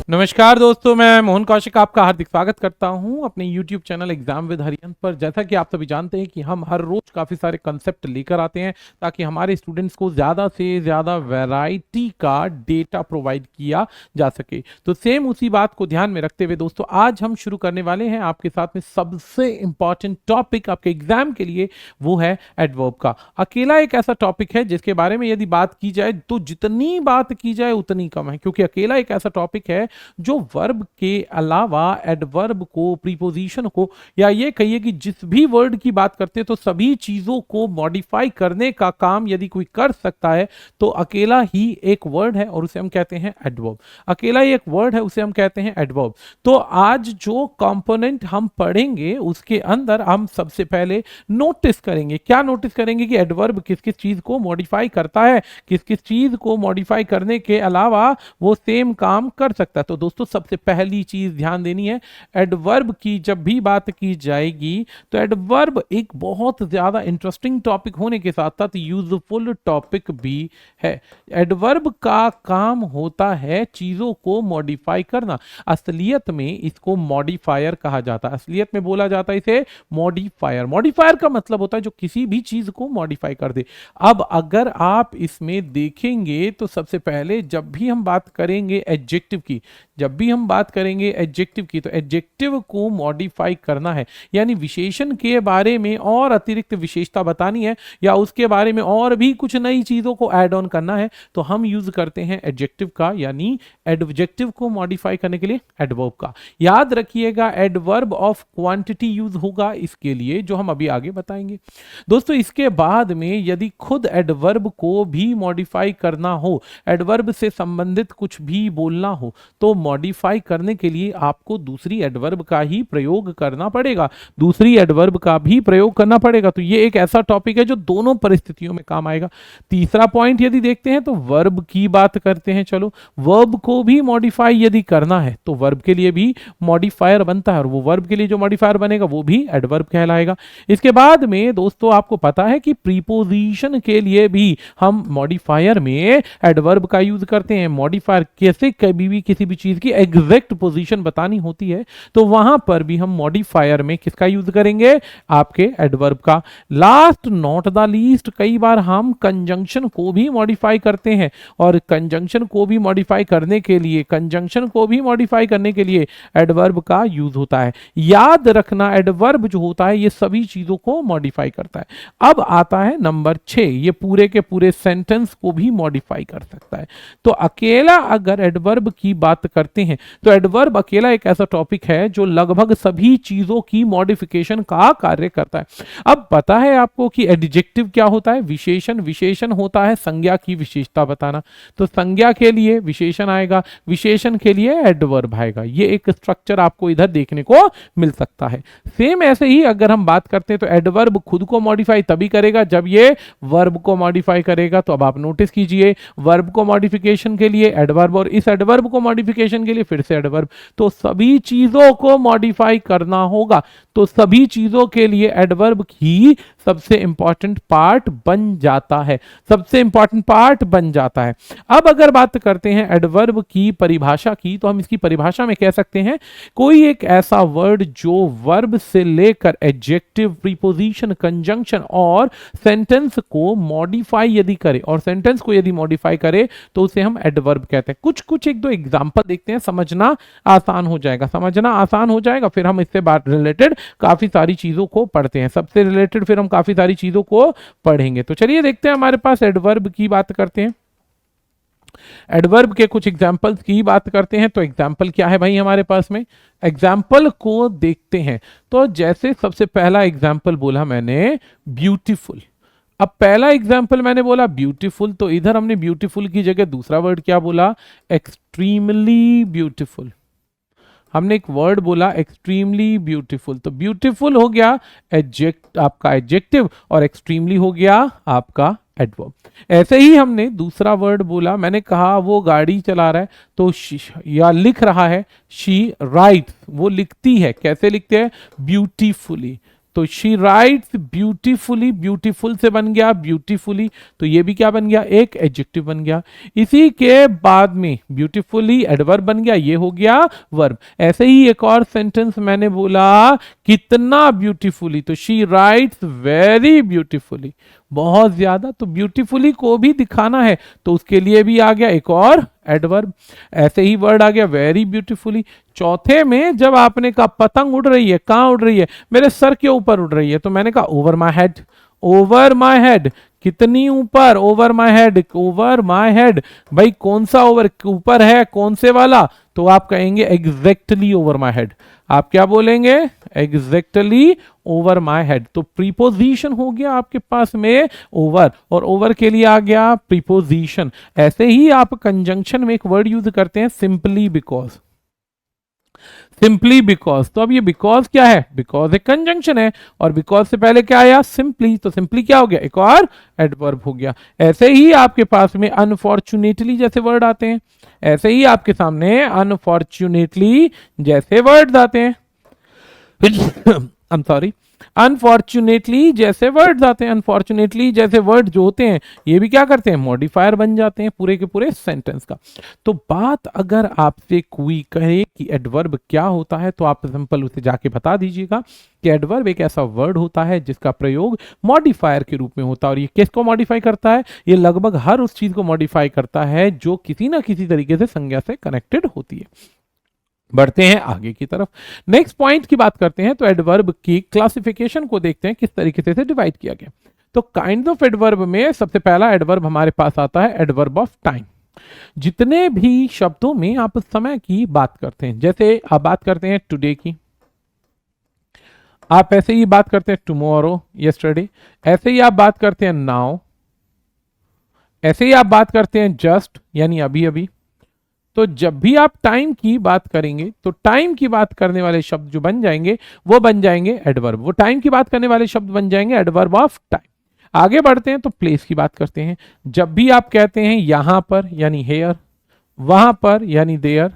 नमस्कार दोस्तों, मैं मोहन कौशिक आपका हार्दिक स्वागत करता हूं अपने YouTube चैनल एग्जाम विद हरियंत पर। जैसा कि आप सभी जानते हैं कि हम हर रोज काफ़ी सारे कंसेप्ट लेकर आते हैं ताकि हमारे स्टूडेंट्स को ज़्यादा से ज़्यादा वैरायटी का डेटा प्रोवाइड किया जा सके। तो सेम उसी बात को ध्यान में रखते हुए दोस्तों आज हम शुरू करने वाले हैं आपके साथ में सबसे इंपॉर्टेंट टॉपिक आपके एग्जाम के लिए, वो है एडवर्ब का। अकेला एक ऐसा टॉपिक है जिसके बारे में यदि बात की जाए तो जितनी बात की जाए उतनी कम है, क्योंकि अकेला एक ऐसा टॉपिक है जो वर्ब के अलावा एडवर्ब को, प्रीपोजिशन को, या ये कहिए कि जिस भी वर्ड की बात करते हैं तो सभी चीजों को मॉडिफाई करने का काम यदि कोई कर सकता है तो अकेला ही एक वर्ड है और उसे हम कहते हैं एडवर्ब। अकेला ही एक वर्ड है, उसे हम कहते हैं एडवर्ब। तो आज जो कंपोनेंट हम पढ़ेंगे उसके अंदर हम सबसे पहले नोटिस करेंगे। क्या नोटिस करेंगे कि एडवर्ब किस किस चीज को मॉडिफाई करता है, किस किस चीज को मॉडिफाई करने के अलावा वो सेम काम कर सकता है। तो दोस्तों सबसे पहली चीज ध्यान देनी है, एडवर्ब की जब भी बात की जाएगी तो एडवर्ब एक बहुत ज्यादा इंटरेस्टिंग टॉपिक होने के साथ साथ यूजफुल टॉपिक भी है। एडवर्ब का काम होता है चीजों को मॉडिफाई करना। असलियत में इसको मॉडिफायर कहा जाता है, असलियत में बोला जाता है इसे मॉडिफायर। मॉडिफायर का मतलब होता है जो किसी भी चीज को मॉडिफाई कर दे। अब अगर आप इसमें देखेंगे तो सबसे पहले जब भी हम बात करेंगे एडजेक्टिव की, जब भी हम बात करेंगे एडजेक्टिव की, तो एडजेक्टिव को मॉडिफाई करना है, यानी विशेषण के बारे में और अतिरिक्त विशेषता बतानी है या उसके बारे में और भी कुछ नई चीजों को ऐड ऑन करना है तो हम यूज करते हैं एडजेक्टिव का, यानी एडजेक्टिव को मॉडिफाई करने के लिए एडवर्ब का। याद रखिएगा एडवर्ब ऑफ क्वांटिटी यूज होगा इसके लिए, जो हम अभी आगे बताएंगे। दोस्तों इसके बाद में यदि खुद एडवर्ब को भी मॉडिफाई करना हो, एडवर्ब से संबंधित कुछ भी बोलना हो, तो मॉडिफाई करने के लिए आपको दूसरी एडवर्ब का ही प्रयोग करना पड़ेगा, दूसरी एडवर्ब का भी प्रयोग करना पड़ेगा। तो ये एक ऐसा टॉपिक है जो दोनों परिस्थितियों में काम आएगा। तीसरा पॉइंट यदि देखते हैं तो वर्ब की बात करते हैं। चलो, वर्ब को भी मॉडिफाई यदि करना है तो वर्ब के लिए भी मॉडिफायर बनता है और वो वर्ब के लिए जो मॉडिफायर बनेगा वो भी एडवर्ब कहलाएगा। इसके बाद में दोस्तों आपको पता है कि प्रीपोजिशन के लिए भी हम मॉडिफायर में एडवर्ब का यूज करते हैं। मॉडिफायर कैसे कभी भी किसी भी चीज की एग्जैक्ट पोजीशन बतानी होती है तो वहां पर भी हम मॉडिफायर में किसका यूज करेंगे, आपके एडवर्ब का। लास्ट नॉट द लीस्ट, कई बार हम कंजंक्शन को भी मॉडिफाई करते हैं और कंजंक्शन को भी मॉडिफाई करने के लिए, कंजंक्शन को भी मॉडिफाई करने के लिए एडवर्ब का यूज होता है। याद रखना एडवर्ब जो होता है ये सभी चीजों को मॉडिफाई करता है। अब आता है नंबर 6, ये पूरे के पूरे सेंटेंस को भी मॉडिफाई कर सकता है। तो अकेला अगर एडवर्ब की बात करते हैं तो एडवर्ब अकेला एक ऐसा टॉपिक है जो लगभग सभी चीजों की मॉडिफिकेशन का कार्य करता है। अब पता है आपको कि एडजेक्टिव क्या होता है, विशेषण। विशेषण होता है संज्ञा की विशेषता बताना, तो संज्ञा के लिए विशेषण आएगा, विशेषण के लिए एडवर्ब आएगा। ये एक स्ट्रक्चर आपको इधर देखने को मिल सकता है। सेम ऐसे ही अगर हम बात करते हैं तो एडवर्ब खुद को मॉडिफाई तभी करेगा जब ये वर्ब को मॉडिफाई करेगा। तो अब आप नोटिस कीजिए, वर्ब को मॉडिफिकेशन के लिए एडवर्ब और इस एडवर्ब को मॉडिफिकेशन के लिए फिर से एडवर्ब। तो सभी चीजों को मॉडिफाई करना होगा, तो सभी चीजों के लिए एडवर्ब ही सबसे इंपॉर्टेंट पार्ट बन जाता है, सबसे इंपॉर्टेंट पार्ट बन जाता है। अब अगर बात करते हैं एडवर्ब की परिभाषा की, तो हम इसकी परिभाषा में कह सकते हैं कोई एक ऐसा वर्ड जो वर्ब से लेकर एडजेक्टिव, प्रीपोजिशन, कंजंक्शन और सेंटेंस को मॉडिफाई यदि करे, और सेंटेंस को यदि मॉडिफाई करे तो उसे हम एडवर्ब कहते हैं। कुछ कुछ एक दो एग्जांपल देखते हैं, समझना आसान हो जाएगा, समझना आसान हो जाएगा। फिर हम इससे बात रिलेटेड काफी सारी चीजों को पढ़ते हैं, सबसे रिलेटेड फिर हम काफी सारी चीजों को पढ़ेंगे। तो चलिए देखते हैं, हमारे पास एडवर्ब की बात करते हैं, एडवर्ब के कुछ एग्जाम्पल्स की बात करते हैं। तो एग्जाम्पल क्या है भाई हमारे पास में, एग्जाम्पल को देखते हैं। तो जैसे सबसे पहला एग्जाम्पल बोला मैंने ब्यूटीफुल। अब पहला एग्जाम्पल मैंने बोला ब्यूटीफुल, तो इधर हमने ब्यूटीफुल की जगह दूसरा वर्ड क्या बोला, एक्सट्रीमली ब्यूटीफुल। हमने एक वर्ड बोला एक्सट्रीमली ब्यूटीफुल, तो ब्यूटीफुल हो गया आपका एडजेक्टिव और एक्सट्रीमली हो गया आपका एडवर्ब। ऐसे ही हमने दूसरा वर्ड बोला, मैंने कहा वो गाड़ी चला रहा है तो या लिख रहा है, शी राइट्स, वो लिखती है, कैसे लिखते हैं, ब्यूटीफुली। तो शी राइट्स ब्यूटीफुली, ब्यूटीफुल से बन गया ब्यूटीफुली, तो ये भी क्या बन गया, एक एडजेक्टिव बन गया। इसी के बाद में ब्यूटीफुली एडवर्ब बन गया, ये हो गया वर्ब। ऐसे ही एक और सेंटेंस मैंने बोला कितना ब्यूटीफुली, तो शी राइट्स वेरी ब्यूटीफुली, बहुत ज्यादा, तो ब्यूटीफुली को भी दिखाना है तो उसके लिए भी आ गया एक और एडवर्ब। ऐसे ही वर्ड आ गया वेरी ब्यूटीफुली। चौथे में जब आपने कहा पतंग उड़ रही है, कहां उड़ रही है, मेरे सर के ऊपर उड़ रही है, तो मैंने कहा over my head, over my head, कितनी ऊपर, over my head, over my head. भाई कौन सा ओवर, ऊपर है कौन से वाला, तो आप कहेंगे एग्जैक्टली ओवर माई हेड। आप क्या बोलेंगे, एग्जैक्टली ओवर माई हेड। तो प्रीपोजिशन हो गया आपके पास में ओवर, और ओवर के लिए आ गया प्रीपोजिशन। ऐसे ही आप कंजंक्शन में एक वर्ड यूज करते हैं सिंपली बिकॉज, सिंपली बिकॉज। तो अब ये बिकॉज क्या है, बिकॉज एक कंजंक्शन है, और बिकॉज से पहले क्या आया, सिंपली, तो सिंपली क्या हो गया, एक और एडवर्ब हो गया। ऐसे ही आपके पास में अनफॉर्चुनेटली जैसे वर्ड आते हैं, ऐसे ही आपके सामने अनफॉर्चुनेटली जैसे वर्ड्स आते हैं आई एम सॉरी, अनफॉर्चुनेटली जैसे वर्ड्स आते हैं। अनफॉर्चुनेटली जैसे वर्ड जो होते हैं ये भी क्या करते हैं, मॉडिफायर बन जाते हैं पूरे के पूरे सेंटेंस का। तो बात अगर आपसे कोई कहे कि एडवर्ब क्या होता है, तो आप सिंपल उसे जाके बता दीजिएगा कि एडवर्ब एक ऐसा वर्ड होता है जिसका प्रयोग मॉडिफायर के रूप में होता है। और ये किसको मॉडिफाई करता है, ये लगभग हर उस चीज को मॉडिफाई करता है जो किसी ना किसी तरीके से संज्ञा से कनेक्टेड होती है। बढ़ते हैं आगे की तरफ, नेक्स्ट पॉइंट की बात करते हैं। तो एडवर्ब की क्लासिफिकेशन को देखते हैं किस तरीके से डिवाइड किया गया। तो काइंड ऑफ एडवर्ब में सबसे पहला एडवर्ब हमारे पास आता है एडवर्ब ऑफ टाइम। जितने भी शब्दों में आप समय की बात करते हैं, जैसे आप बात करते हैं टुडे की, आप ऐसे ही बात करते हैं टुमारो, यस्टरडे, ऐसे ही आप बात करते हैं नाउ, ऐसे ही आप बात करते हैं जस्ट यानी अभी अभी। तो जब भी आप टाइम की बात करेंगे तो टाइम की बात करने वाले शब्द जो बन जाएंगे वो बन जाएंगे एडवर्ब, वो टाइम की बात करने वाले शब्द बन जाएंगे एडवर्ब ऑफ टाइम। आगे बढ़ते हैं तो प्लेस की बात करते हैं। जब भी आप कहते हैं यहां पर यानी हेयर, वहां पर यानी देयर,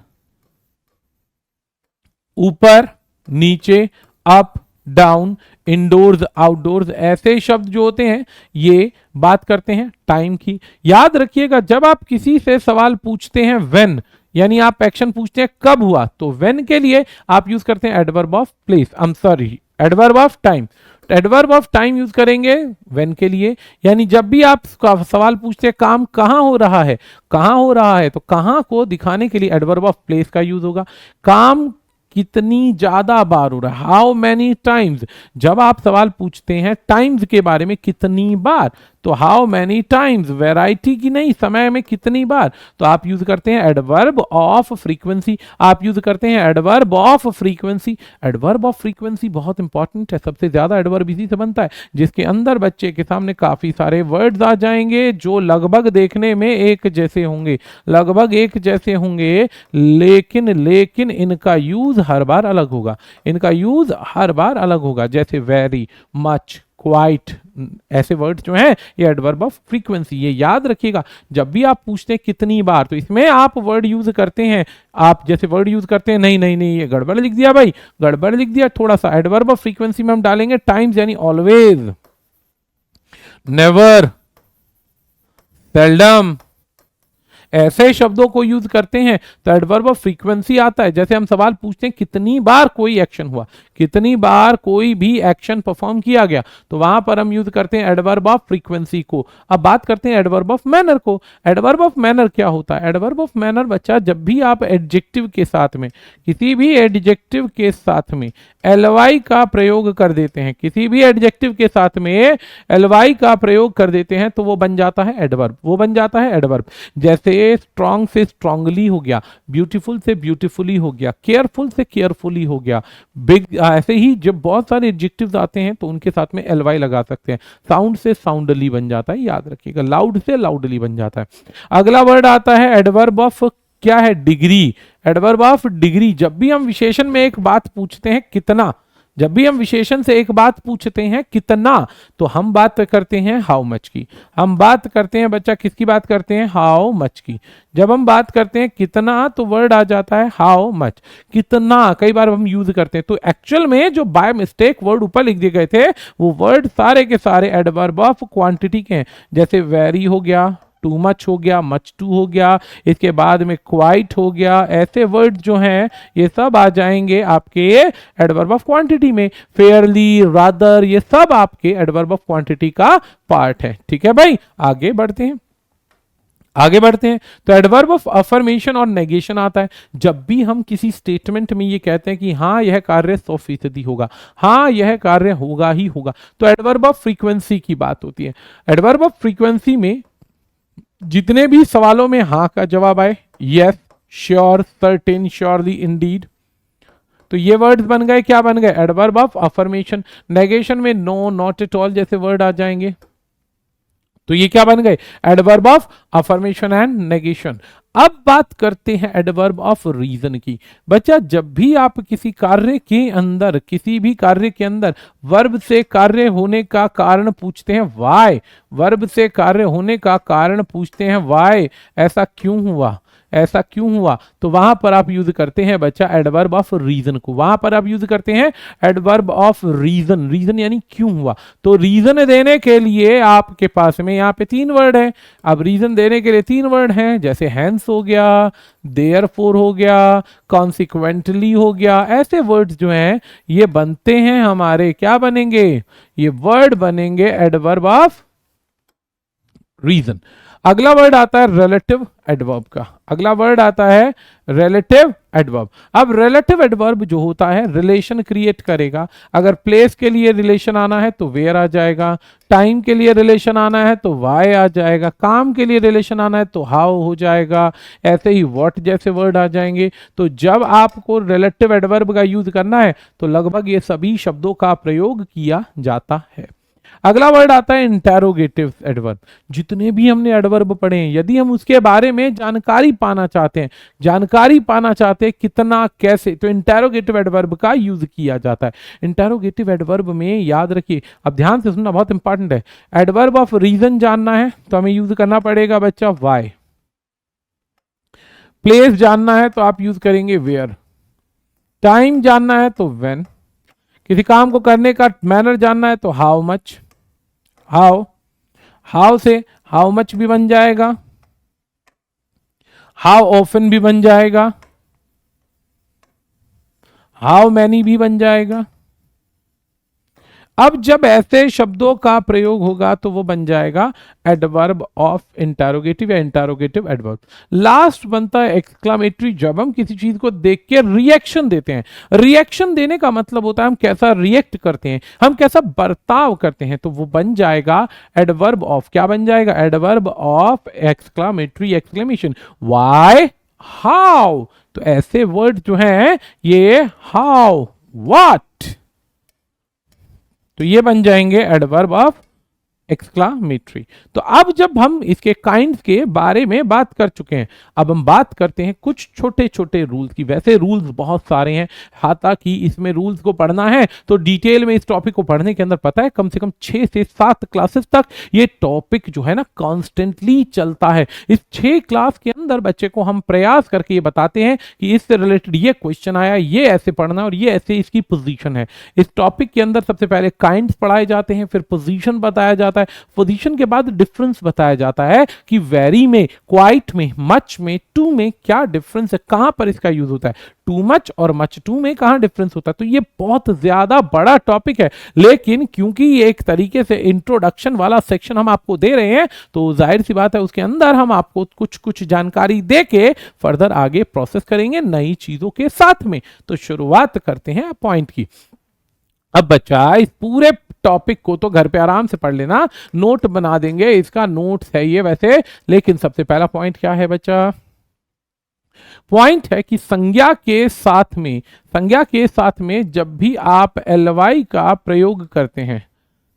ऊपर नीचे, अप डाउन, इंडोर्स आउटडोर्स, ऐसे शब्द जो होते हैं ये बात करते हैं टाइम की। याद रखिएगा जब आप किसी से सवाल पूछते हैं व्हेन, यानी आप एक्शन पूछते हैं कब हुआ, तो व्हेन के लिए आप यूज करते हैं adverb of place, I am sorry adverb of time. Adverb of time use करेंगे व्हेन के लिए, यानी जब भी आप सवाल पूछते हैं काम कहां हो रहा है, कहां हो रहा है, तो कहां को दिखाने के लिए एडवर्ब ऑफ प्लेस का यूज होगा। काम कितनी ज्यादा बार हो रहा है, हाउ मैनी टाइम्स। जब आप सवाल पूछते हैं टाइम्स के बारे में कितनी बार, तो हाउ मैनी टाइम्स, वैरायटी की नहीं, समय में कितनी बार, तो आप यूज करते हैं एडवर्ब ऑफ फ्रीक्वेंसी। आप यूज करते हैं adverb of frequency. Adverb of frequency बहुत इंपॉर्टेंट है, सबसे ज्यादा एडवर्ब इसी से बनता है जिसके अंदर बच्चे के सामने काफी सारे वर्ड्स आ जाएंगे जो लगभग देखने में एक जैसे होंगे, लगभग एक जैसे होंगे, लेकिन इनका यूज हर बार अलग होगा, इनका यूज हर बार अलग होगा। जैसे वेरी, मच, क्वाइट, ऐसे वर्ड जो हैं ये एडवर्ब ऑफ फ्रीक्वेंसी। ये याद रखिएगा जब भी आप पूछते हैं कितनी बार, तो इसमें आप वर्ड यूज करते हैं, आप जैसे वर्ड यूज करते हैं नहीं ये गड़बड़ लिख दिया भाई, गड़बड़ लिख दिया थोड़ा सा। एडवर्ब ऑफ फ्रीक्वेंसी में हम डालेंगे टाइम्स यानी ऑलवेज, नेवर, सेल्डम, ऐसे शब्दों को यूज करते हैं तो एडवर्ब ऑफ फ्रीक्वेंसी आता है। जैसे हम सवाल पूछते हैं कितनी बार कोई एक्शन हुआ, कितनी बार कोई भी एक्शन परफॉर्म किया गया, तो वहां पर हम यूज करते हैं एडवर्ब ऑफ फ्रीक्वेंसी को। अब बात करते हैं एडवर्ब ऑफ मैनर को। एडवर्ब ऑफ मैनर क्या होता है, एडवर्ब ऑफ मैनर बच्चा जब भी आप एडजेक्टिव के साथ में, किसी भी एडजेक्टिव के साथ में एलवाई का प्रयोग कर देते हैं, किसी भी एडजेक्टिव के साथ में एलवाई का प्रयोग कर देते हैं तो वो बन जाता है एडवर्ब, वो बन जाता है एडवर्ब। जैसे स्ट्रॉन्ग से स्ट्रांगली हो गया, ब्यूटीफुल से ब्यूटीफुली हो गया, केयरफुल से केयरफुली हो गया, बिग, ऐसे ही जब बहुत सारे एडजेक्टिव्स आते हैं तो उनके साथ में एलवाई लगा सकते हैं। साउंड से साउंडली बन जाता है, याद रखिएगा, लाउड से लाउडली बन जाता है। अगला वर्ड आता है एडवर्ब ऑफ क्या है, डिग्री। एडवर्ब ऑफ डिग्री, जब भी हम विशेषण में एक बात पूछते हैं कितना, जब भी हम विशेषण से एक बात पूछते हैं कितना, तो हम बात करते हैं हाउ मच की। हम बात करते हैं बच्चा किसकी बात करते हैं, हाउ मच की। जब हम बात करते हैं कितना तो वर्ड आ जाता है हाउ मच। कितना कई बार हम यूज करते हैं, तो एक्चुअल में जो बाय मिस्टेक वर्ड ऊपर लिख दिए गए थे वो वर्ड सारे के सारे एडवर्ब ऑफ क्वांटिटी के हैं। जैसे वेरी हो गया, टू मच हो गया, मच टू हो गया, इसके बाद में क्वाइट हो गया, ऐसे वर्ड जो हैं ये सब आ जाएंगे आपके एडवर्ब ऑफ क्वांटिटी में। फेयरली, रादर, ये सब आपके एडवर्ब ऑफ क्वांटिटी का पार्ट है। ठीक है भाई, आगे बढ़ते हैं। आगे बढ़ते हैं तो एडवर्ब ऑफ अफर्मेशन और नेगेशन आता है। जब भी हम किसी स्टेटमेंट में ये कहते हैं कि हाँ यह कार्य 100% होगा, हाँ यह कार्य होगा ही होगा, तो एडवर्ब ऑफ फ्रीक्वेंसी की बात होती है। एडवर्ब ऑफ फ्रीक्वेंसी में जितने भी सवालों में हाँ का जवाब आए, yes, sure, certain, surely, Indeed, तो ये वर्ड्स बन गए, क्या बन गए, एडवर्ब ऑफ अफर्मेशन। नेगेशन में नो, नॉट एट ऑल जैसे वर्ड आ जाएंगे, तो ये क्या बन गए, adverb of affirmation and negation. अब बात करते हैं एडवर्ब ऑफ रीजन की। बच्चा जब भी आप किसी कार्य के अंदर, किसी भी कार्य के अंदर वर्ब से कार्य होने का कारण पूछते हैं व्हाई, वर्ब से कार्य होने का कारण पूछते हैं व्हाई, ऐसा क्यों हुआ, ऐसा क्यों हुआ, तो वहां पर आप यूज करते हैं बच्चा एडवर्ब ऑफ रीजन को। वहां पर आप यूज करते हैं एडवर्ब ऑफ रीजन। रीजन यानी क्यों हुआ, तो रीजन देने के लिए आपके पास में यहाँ पे 3 वर्ड है। अब रीजन देने के लिए 3 वर्ड हैं, जैसे हैंस हो गया, देयरफॉर हो गया, कॉन्सिक्वेंटली हो गया, ऐसे वर्ड्स जो हैं ये बनते हैं हमारे, क्या बनेंगे, ये वर्ड बनेंगे एडवर्ब ऑफ रीजन। अगला वर्ड आता है रिलेटिव एडवर्ब का। अगला वर्ड आता है रिलेटिव एडवर्ब। अब रिलेटिव एडवर्ब जो होता है रिलेशन क्रिएट करेगा। अगर प्लेस के लिए रिलेशन आना है तो वेयर आ जाएगा, टाइम के लिए रिलेशन आना है तो वाई आ जाएगा, काम के लिए रिलेशन आना है तो हाउ हो जाएगा, ऐसे ही व्हाट जैसे वर्ड आ जाएंगे। तो जब आपको रिलेटिव एडवर्ब का यूज करना है तो लगभग ये सभी शब्दों का प्रयोग किया जाता है। अगला वर्ड आता है इंटेरोगेटिव एडवर्ब। जितने भी हमने एडवर्ब पढ़े हैं, यदि हम उसके बारे में जानकारी पाना चाहते हैं, जानकारी पाना चाहते हैं कितना कैसे, तो इंटेरोगेटिव एडवर्ब का यूज किया जाता है। इंटेरोगेटिव एडवर्ब में याद रखिए, अब ध्यान से सुनना, बहुत इंपॉर्टेंट है। एडवर्ब ऑफ रीजन जानना है तो हमें यूज करना पड़ेगा बच्चा वाई। प्लेस जानना है तो आप यूज करेंगे वेयर। टाइम जानना है तो व्हेन। किसी काम को करने का मैनर जानना है तो हाउ मच। हाउ, हाउ से हाउ मच भी बन जाएगा, हाउ ऑफन भी बन जाएगा, हाउ मैनी भी बन जाएगा। अब जब ऐसे शब्दों का प्रयोग होगा तो वो बन जाएगा एडवर्ब ऑफ इंटेरोगेटिव या इंटेरोगेटिव एडवर्ब। लास्ट बनता है एक्सक्लामेटरी। जब हम किसी चीज को देख के रिएक्शन देते हैं, रिएक्शन देने का मतलब होता है हम कैसा रिएक्ट करते हैं, हम कैसा बर्ताव करते हैं, तो वो बन जाएगा एडवर्ब ऑफ, क्या बन जाएगा, adverb of exclamatory, exclamation. Why, how, तो ऐसे वर्ड जो हैं ये हाउ, व्हाट, तो ये बन जाएंगे एडवर्ब ऑफ एक्सक्लामेटरी। तो अब जब हम इसके काइंड्स के बारे में बात कर चुके हैं, अब हम बात करते हैं कुछ छोटे छोटे रूल्स की। वैसे रूल्स बहुत सारे हैं, हालांकि इसमें रूल्स को पढ़ना है तो डिटेल में इस टॉपिक को पढ़ने के अंदर पता है कम से कम 6 से 7 क्लासेस तक ये टॉपिक जो है ना कॉन्स्टेंटली चलता है। इस 6 क्लास के अंदर बच्चे को हम प्रयास करके ये बताते हैं कि इससे रिलेटेड ये क्वेश्चन आया, ये ऐसे पढ़ना और ये ऐसे इसकी पोजीशन है। इस टॉपिक के अंदर सबसे पहले काइंड्स पढ़ाए जाते हैं, फिर पोजीशन बताया जाता है, पोजीशन के बाद डिफरेंस बताया जाता है कि वेरी में, क्वाइट में, मच में, टू में क्या डिफरेंस है, कहां पर इसका यूज होता है, टू मच और मच टू में कहां डिफरेंस होता है। तो ये बहुत ज्यादा बड़ा टॉपिक है, लेकिन क्योंकि ये एक तरीके से इंट्रोडक्शन वाला सेक्शन हम आपको दे रहे हैं तो जाहिर सी बात है उसके अंदर हम आपको कुछ कुछ जानकारी देके फर्दर आगे प्रोसेस करेंगे नई चीजों के साथ में। तो शुरुआत करते हैं पॉइंट की। अब बच्चा इस पूरे टॉपिक को तो घर पे आराम से पढ़ लेना, नोट बना देंगे, इसका नोट्स है ये वैसे, लेकिन सबसे पहला पॉइंट क्या है बच्चा, पॉइंट है कि संज्ञा के साथ में, संज्ञा के साथ में जब भी आप ly का प्रयोग करते हैं,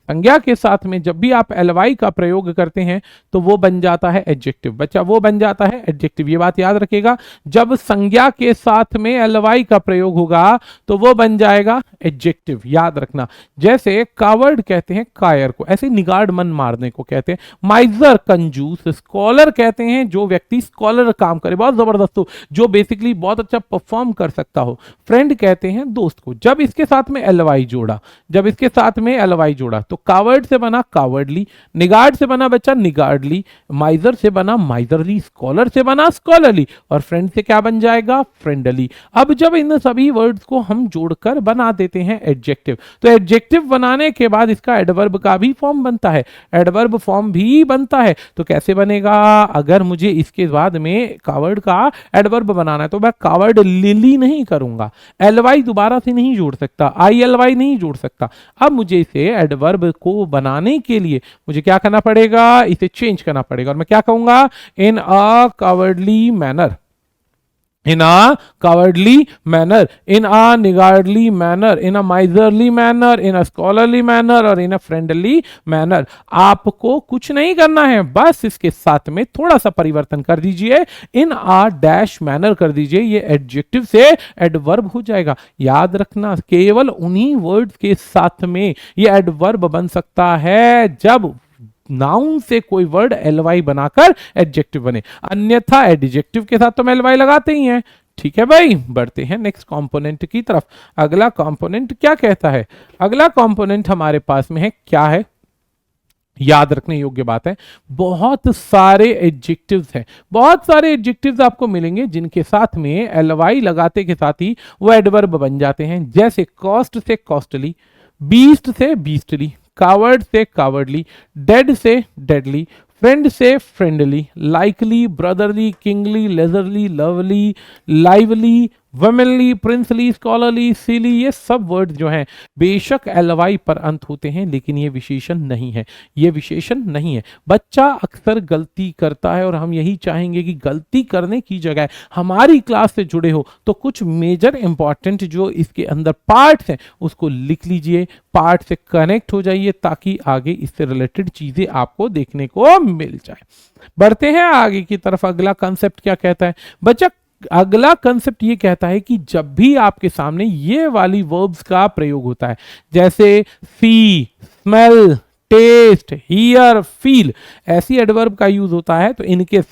संज्ञा के साथ में जब भी आप एलवाई का प्रयोग करते हैं तो वो बन जाता है एडजेक्टिव। बच्चा वो बन जाता है एडजेक्टिव, ये बात याद रखिएगा। जब संज्ञा के साथ में एलवाई का प्रयोग होगा तो वो बन जाएगा एडजेक्टिव, याद रखना। जैसे कावर्ड कहते हैं कायर को, ऐसे निगाड़ मन मारने को कहते हैं। माइजर कंजूस, स्कॉलर कहते हैं जो व्यक्ति स्कॉलर काम करे, बहुत जबरदस्त हो, जो बेसिकली बहुत अच्छा परफॉर्म कर सकता हो। फ्रेंड कहते हैं दोस्त को। जब इसके साथ में एलवाई जोड़ा, जब इसके साथ में एलवाई जोड़ा तो कावर्ड से बना कावर्डली, निगार्ड से बना बच्चा निगार्डली, माइजर से बना माइजरली, स्कॉलर से बना स्कॉलरली, और फ्रेंड से क्या बन जाएगा? फ्रेंडली। अब जब इन सभी वर्ड्स को हम जोड़कर बना देते हैं एडजेक्टिव, तो एडजेक्टिव बनाने के बाद इसका एडवर्ब का भी फॉर्म बनता है, एडवर्ब फॉर्म भी बनता है। तो कैसे बनेगा? अगर मुझे इसके बाद में कावर्ड का एडवर्ब बनाना है तो मैं कावर्ड लिली नहीं करूंगा, एलवाई दोबारा से नहीं जोड़ सकता, आई एलवाई नहीं जोड़ सकता। अब मुझे इसे एडवर्ब को बनाने के लिए मुझे क्या करना पड़ेगा? इसे चेंज करना पड़ेगा, और मैं क्या कहूंगा? In a cowardly manner, in a cowardly manner, in a niggardly manner, in a miserly manner, in a scholarly manner और in a friendly manner। आपको कुछ नहीं करना है, बस इसके साथ में थोड़ा सा परिवर्तन कर दीजिए, in a dash manner कर दीजिए, ये एडजेक्टिव से एडवर्ब हो जाएगा। याद रखना, केवल उन्हीं वर्ड्स के साथ में ये एडवर्ब बन सकता है जब नाउन से कोई वर्ड एलवाई बनाकर एडजेक्टिव बने, अन्यथा एडजेक्टिव के साथ तो हम एलवाई लगाते ही हैं। ठीक है भाई, बढ़ते हैं नेक्स्ट कंपोनेंट की तरफ। अगला कंपोनेंट क्या कहता है? अगला कंपोनेंट हमारे पास में है, क्या है? याद रखने योग्य बात है, बहुत सारे एडजेक्टिव्स हैं, बहुत सारे एडजेक्टिव्स आपको मिलेंगे जिनके साथ में एलवाई लगाते के साथ ही वो एडवर्ब बन जाते हैं। जैसे कॉस्ट से कॉस्टली, बीस्ट से बीस्टली, कावर्ड से कावर्डली, डेड से डेडली, फ्रेंड से friendly, likely, brotherly, kingly, leisurely, lovely, lively, womanly, princely, scholarly, silly, ये सब वर्ड जो हैं बेशक एलवाई पर अंत होते हैं, लेकिन ये विशेषण नहीं है, ये विशेषण नहीं है। बच्चा अक्सर गलती करता है और हम यही चाहेंगे कि गलती करने की जगह हमारी क्लास से जुड़े हो तो कुछ मेजर इंपॉर्टेंट जो इसके अंदर पार्ट्स हैं उसको लिख लीजिए, पार्ट से कनेक्ट हो जाइए, ताकि आगे इससे रिलेटेड चीजें आपको देखने को मिल जाए। बढ़ते हैं आगे की तरफ। अगला कंसेप्ट क्या कहता है बच्चा? अगला कंसेप्ट ये कहता है कि जब भी आपके सामने ये वाली वर्ब्स का प्रयोग होता है, जैसे सी, स्मेल, टेस्ट, हियर, फील, ऐसी एडवर्ब का यूज होता है, तो इनके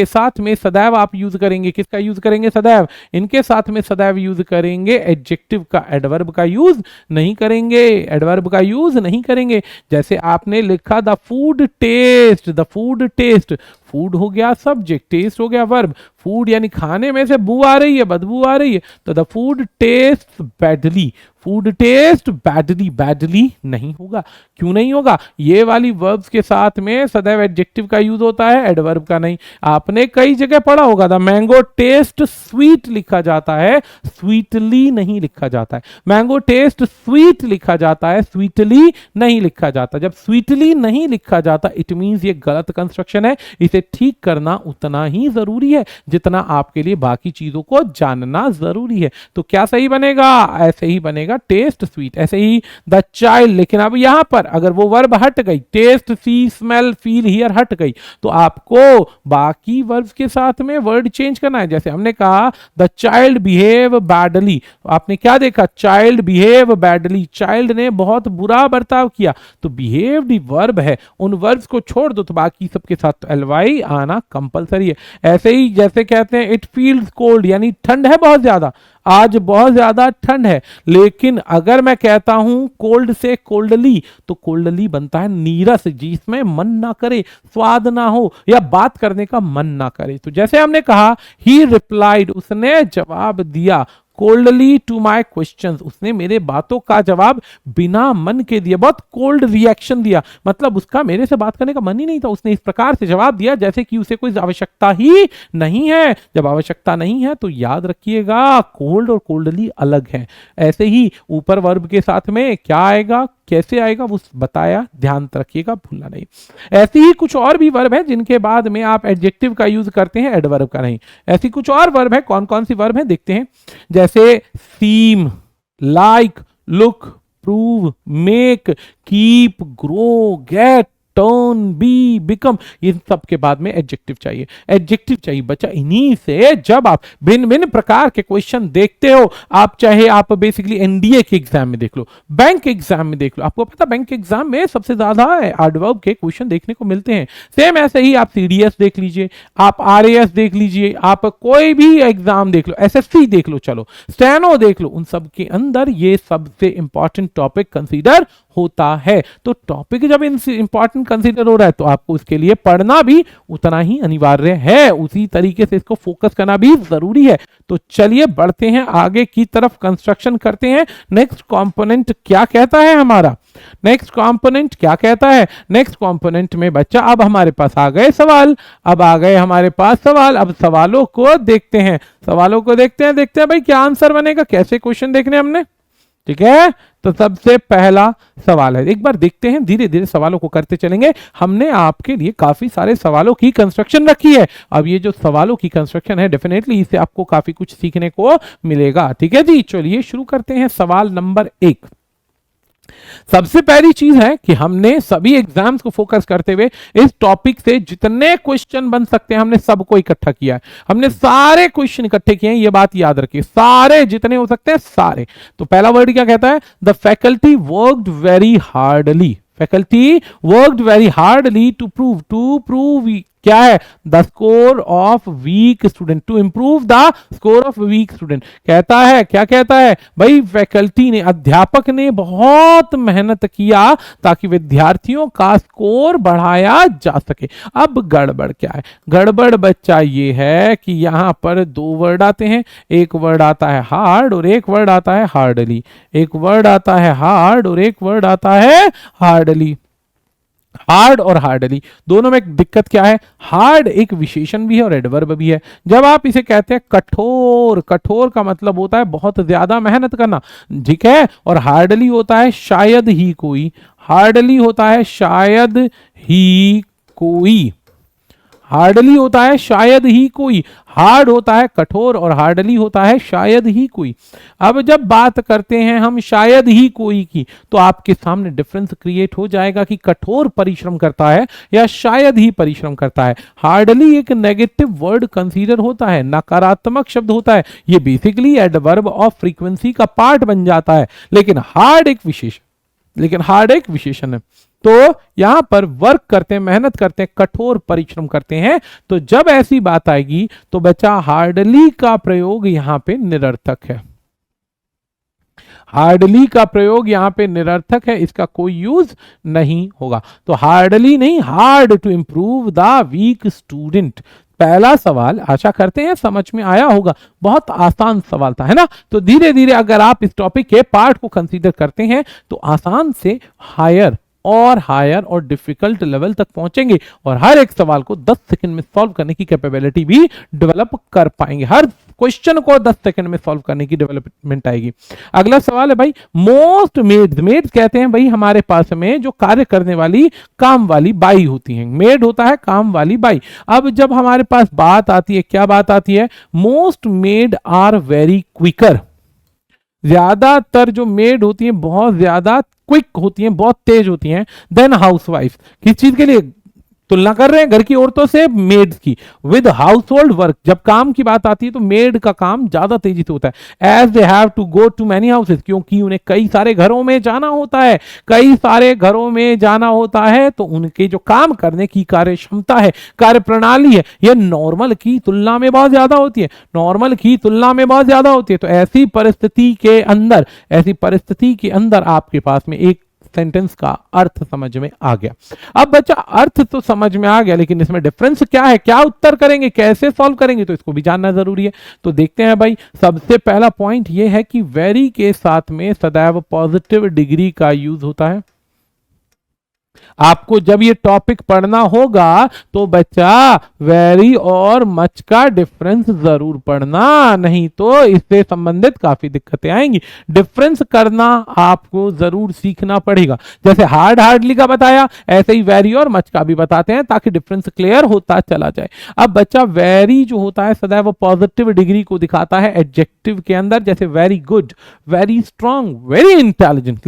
साथ में सदैव आप यूज करेंगे, किसका यूज करेंगे? सदैव इनके साथ में सदैव यूज करेंगे एडजेक्टिव का, एडवर्ब का यूज नहीं करेंगे, एडवर्ब का यूज नहीं करेंगे। जैसे आपने लिखा the food taste, the food taste, food हो गया सब्जेक्ट, टेस्ट हो गया वर्ब। फूड यानी खाने में से बू आ रही है, बदबू आ रही है, तो the food taste badly, food taste badly, badly नहीं होगा। क्यों नहीं होगा? ये वाली वर्ब्स के साथ में सदैव एडजेक्टिव का यूज होता है, एडवर्ब का नहीं। आपने कई जगह पढ़ा होगा, द मैंगो टेस्ट स्वीट लिखा जाता है, स्वीटली नहीं लिखा जाता है। मैंगो टेस्ट स्वीट लिखा जाता है, स्वीटली नहीं लिखा जाता। जब स्वीटली नहीं लिखा जाता इट मींस ये गलत कंस्ट्रक्शन है, इसे ठीक करना उतना ही जरूरी है जितना आपके लिए बाकी चीजों को जानना जरूरी है। तो क्या सही बनेगा? ऐसे ही बनेगा, टेस्ट स्वीट, ऐसे ही द चाइल्ड। लेकिन अब यहां पर अगर वो वर्ब हट गई, taste, see, smell, feel, hear हट गई, तो आपको बाकी वर्ब्स के साथ में वर्ड चेंज करना है। जैसे हमने कहा द चाइल्ड बिहेव बैडली, आपने क्या देखा? चाइल्ड बिहेव बैडली, चाइल्ड ने बहुत बुरा बर्ताव किया, तो बिहेव वर्ब है, उन वर्ब्स को छोड़ दो तो बाकी सबके साथ एलवाई आना कंपलसरी है। ऐसे ही जैसे कहते हैं इट फील्स कोल्ड, यानी ठंड है बहुत ज्यादा, आज बहुत ज्यादा ठंड है। लेकिन अगर मैं कहता हूं कोल्ड से कोल्डली, तो कोल्डली बनता है नीरस, जिसमें मन ना करे, स्वाद ना हो या बात करने का मन ना करे। तो जैसे हमने कहा ही रिप्लाइड, उसने जवाब दिया, कोल्डली टू माई क्वेश्चंस, उसने मेरे बातों का जवाब बिना मन के दिया, बहुत कोल्ड रिएक्शन दिया, मतलब उसका मेरे से बात करने का मन ही नहीं था। उसने इस प्रकार से जवाब दिया जैसे कि उसे कोई आवश्यकता ही नहीं है। जब आवश्यकता नहीं है तो याद रखिएगा कोल्ड और कोल्डली अलग है। ऐसे ही ऊपर वर्ब के साथ में क्या आएगा, कैसे आएगा, वो बताया, ध्यान रखिएगा, भूलना नहीं। ऐसी ही कुछ और भी वर्ब है जिनके बाद में आप एडजेक्टिव का यूज करते हैं, एडवर्ब का नहीं। ऐसी कुछ और वर्ब है, कौन कौन सी वर्ब है देखते हैं। जैसे seem, like, look, improve, make, keep, grow, get, turn, be, become, ये सब के बाद में एडजेक्टिव चाहिए। एडजेक्टिव चाहिए बच्चा, इन्हीं से जब आप भिन्न भिन्न प्रकार के क्वेश्चन देखते हो, आप चाहे आप बेसिकली एनडीए के एग्जाम में देख लो, बैंक एग्जाम में देख लो, आपको पता बैंक एग्जाम में सबसे ज्यादा एडवर्ब के क्वेश्चन देखने को मिलते हैं। सेम ऐसे ही आप सीडीएस देख लीजिए, आप आरएएस देख लीजिए, आप कोई भी एग्जाम देख लो, एसएससी देख लो, चलो स्टेनो देख लो, उन सब के अंदर ये सबसे इंपॉर्टेंट टॉपिक कंसीडर होता है। तो टॉपिक जब इंपॉर्टेंट कंसीडर हो रहा है तो आपको इसके लिए पढ़ना भी उतना ही अनिवार्य है, उसी तरीके से इसको फोकस करना भी जरूरी है। तो चलिए बढ़ते हैं आगे की तरफ, कंस्ट्रक्शन करते हैं। नेक्स्ट कंपोनेंट क्या कहता है हमारा, नेक्स्ट कंपोनेंट क्या कहता है, नेक्स्ट कंपोनेंट में बच्चा अब हमारे पास आ गए सवाल, अब आ गए हमारे पास सवाल। अब सवालों को देखते हैं, सवालों को देखते हैं भाई क्या आंसर बनेगा, कैसे क्वेश्चन देखने हमने, ठीक है। तो सबसे पहला सवाल है, एक बार देखते हैं, धीरे धीरे सवालों को करते चलेंगे। हमने आपके लिए काफी सारे सवालों की कंस्ट्रक्शन रखी है। अब ये जो सवालों की कंस्ट्रक्शन है डेफिनेटली इससे आपको काफी कुछ सीखने को मिलेगा, ठीक है जी। चलिए शुरू करते हैं। सवाल नंबर 1, सबसे पहली चीज है कि हमने सभी एग्जाम्स को फोकस करते हुए इस टॉपिक से जितने क्वेश्चन बन सकते हैं हमने सबको इकट्ठा किया है। हमने सारे क्वेश्चन इकट्ठे किए हैं, ये बात याद रखिए, सारे जितने हो सकते हैं सारे। तो पहला वर्ड क्या कहता है, the faculty worked very hardly, faculty worked very hardly to prove क्या है, the score of weak student, to improve the score of weak student. कहता है, क्या कहता है भाई, फैकल्टी ने, अध्यापक ने बहुत मेहनत किया ताकि विद्यार्थियों का स्कोर बढ़ाया जा सके। अब गड़बड़ क्या है, गड़बड़ बच्चा ये है कि यहां पर दो वर्ड आते हैं, एक वर्ड आता है हार्ड और एक वर्ड आता है हार्डली, एक वर्ड आता है हार्ड और एक वर्ड आता है हार्डली। हार्ड और हार्डली दोनों में एक दिक्कत क्या है, हार्ड एक विशेषण भी है और एडवर्ब भी है। जब आप इसे कहते हैं कठोर, कठोर का मतलब होता है बहुत ज्यादा मेहनत करना, ठीक है। और हार्डली होता है शायद ही कोई, हार्डली होता है शायद ही कोई, हार्डली होता है शायद ही कोई, हार्ड होता है कठोर और हार्डली होता है शायद ही कोई। अब जब बात करते हैं हम शायद ही कोई की, तो आपके सामने डिफरेंस क्रिएट हो जाएगा कि कठोर परिश्रम करता है या शायद ही परिश्रम करता है। हार्डली एक नेगेटिव वर्ड कंसीडर होता है, नकारात्मक शब्द होता है, ये बेसिकली एडवर्ब ऑफ फ्रीक्वेंसी का पार्ट बन जाता है, लेकिन हार्ड एक विशेषण है। तो यहां पर वर्क करते हैं, मेहनत करते हैं, कठोर परिश्रम करते हैं। तो जब ऐसी बात आएगी तो बच्चा हार्डली का प्रयोग यहां पे निरर्थक है, हार्डली का प्रयोग यहां पे निरर्थक है, इसका कोई यूज नहीं होगा। तो हार्डली नहीं, hard to improve the weak student. पहला सवाल आशा करते हैं समझ में आया होगा, बहुत आसान सवाल था, है ना। तो धीरे धीरे अगर आप इस टॉपिक के पार्ट को कंसीडर करते हैं तो आसान से हायर और डिफिकल्ट लेवल तक पहुंचेंगे और हर एक सवाल को 10 सेकंड में सॉल्व करने की कैपेबिलिटी भी डेवलप कर पाएंगे। हर क्वेश्चन को 10 सेकंड में सॉल्व करने की डेवलपमेंट आएगी। अगला सवाल है भाई, मोस्ट मेड्स, मेड्स कहते हैं भाई हमारे पास में जो कार्य करने वाली, काम वाली बाई होती हैं। मेड होता है काम वाली बाई। अब जब हमारे पास बात आती है, क्या बात आती है, most maid are very quicker, ज्यादातर जो मेड होती हैं बहुत ज्यादा क्विक होती हैं, बहुत तेज होती हैं, देन हाउसवाइफ। किस चीज के लिए तुलना कर रहे हैं, घर की औरतों से मेड्स की, विद हाउस होल्ड वर्क। जब काम की बात आती है तो मेड का काम ज्यादा तेजी से होता है। As they have to go to many houses, क्योंकि उन्हें कई सारे घरों में जाना होता है, कई सारे घरों में जाना होता है, तो उनके जो काम करने की कार्य क्षमता है, कार्य प्रणाली है, यह नॉर्मल की तुलना में बहुत ज्यादा होती है, नॉर्मल की तुलना में बहुत ज्यादा होती है। तो ऐसी परिस्थिति के अंदर आपके पास में एक सेंटेंस का अर्थ समझ में आ गया। अब बच्चा अर्थ तो समझ में आ गया, लेकिन इसमें डिफरेंस क्या है, क्या उत्तर करेंगे, कैसे सॉल्व करेंगे, तो इसको भी जानना जरूरी है। तो देखते हैं भाई, सबसे पहला पॉइंट यह है कि वेरी के साथ में सदैव पॉजिटिव डिग्री का यूज होता है। आपको जब ये टॉपिक पढ़ना होगा तो बच्चा वेरी और मच का डिफरेंस जरूर पढ़ना, नहीं तो इससे संबंधित काफी दिक्कतें आएंगी। डिफरेंस करना आपको जरूर सीखना पड़ेगा। जैसे हार्डली का बताया, ऐसे ही वेरी और मच का भी बताते हैं ताकि डिफरेंस क्लियर होता चला जाए। अब बच्चा वेरी जो होता है सदैव पॉजिटिव डिग्री को दिखाता है एडजेक्टिव के अंदर, जैसे very good, very strong, very intelligent.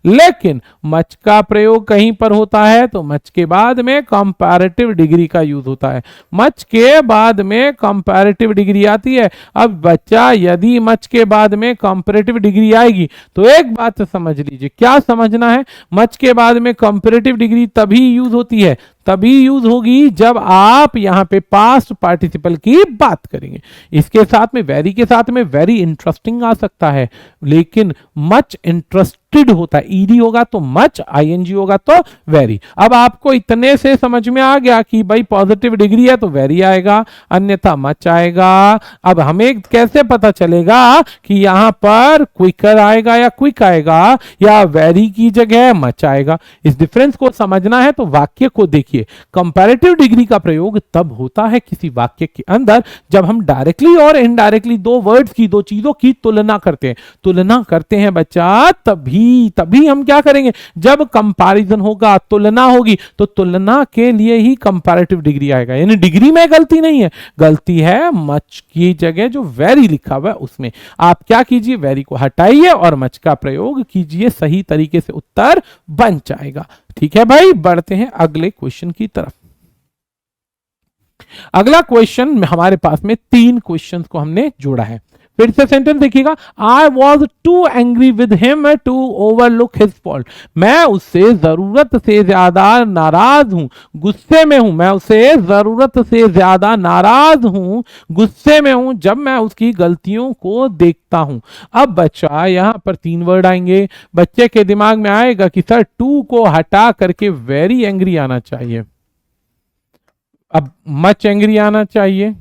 लेकिन मच का प्रयोग कहीं पर होता है तो मच के बाद में कंपैरेटिव डिग्री का यूज होता है। मच के बाद में कंपैरेटिव डिग्री आती है। अब बच्चा यदि मच के बाद में कंपैरेटिव डिग्री आएगी तो एक बात समझ लीजिए, क्या समझना है, मच के बाद में कंपैरेटिव डिग्री तभी यूज होती है, तभी यूज होगी जब आप यहां पे पास्ट पार्टिसिपल की बात करेंगे। इसके साथ में वेरी के साथ में वेरी इंटरेस्टिंग आ सकता है, लेकिन मच इंटरेस्टेड होता है, ईडी होगा तो मच, आईएनजी होगा तो वेरी। अब आपको इतने से समझ में आ गया कि भाई पॉजिटिव डिग्री है तो वेरी आएगा, अन्यथा मच आएगा। अब हमें कैसे पता चलेगा कि यहां पर क्विकर आएगा या क्विक आएगा या वेरी की जगह मच आएगा? इस डिफरेंस को समझना है तो वाक्य को देखिए। कंपैरेटिव डिग्री का प्रयोग तब होता है किसी वाक्य के अंदर जब हम डायरेक्टली और इनडायरेक्टली दो वर्ड्स की, दो चीजों की तुलना करते हैं बच्चा। तभी हम क्या करेंगे, जब कंपैरिजन होगा, तुलना होगी, तो तुलना के लिए ही कंपैरेटिव डिग्री आएगा। यानी डिग्री में गलती नहीं है, गलती है मच की जगह जो वेरी लिखा हुआ है उसमें। आप क्या कीजिए, वेरी को हटाइए और मच का प्रयोग कीजिए, सही तरीके से उत्तर बन जाएगा। ठीक है भाई, बढ़ते हैं अगले क्वेश्चन की तरफ। अगला क्वेश्चन हमारे पास में 3 क्वेश्चंस को हमने जोड़ा है। फिर से सेंटेंस देखिएगा, I was too angry with him to overlook his fault. मैं उससे जरूरत से ज्यादा नाराज हूं, गुस्से में हूं। मैं उससे जरूरत से ज्यादा नाराज हूं, गुस्से में हूं जब मैं उसकी गलतियों को देखता हूं। अब बच्चा यहां पर 3 वर्ड आएंगे। बच्चे के दिमाग में आएगा कि सर टू को हटा करके वेरी एंग्री आना चाहिए, अब मच एंग्री आना चाहिए,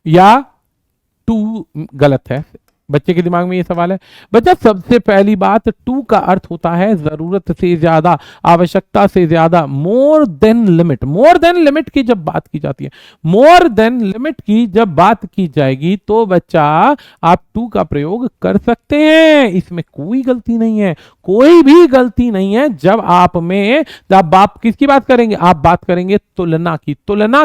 या टू गलत है। बच्चे के दिमाग में ये सवाल है। बच्चा सबसे पहली बात, टू का अर्थ होता है जरूरत से ज्यादा, आवश्यकता से ज्यादा, more than limit. More than limit की जब बात की जाती है, मोर देन लिमिट की जब बात की जाएगी तो बच्चा आप टू का प्रयोग कर सकते हैं, इसमें कोई गलती नहीं है, कोई भी गलती नहीं है। जब आप किसकी बात करेंगे, आप बात करेंगे तुलना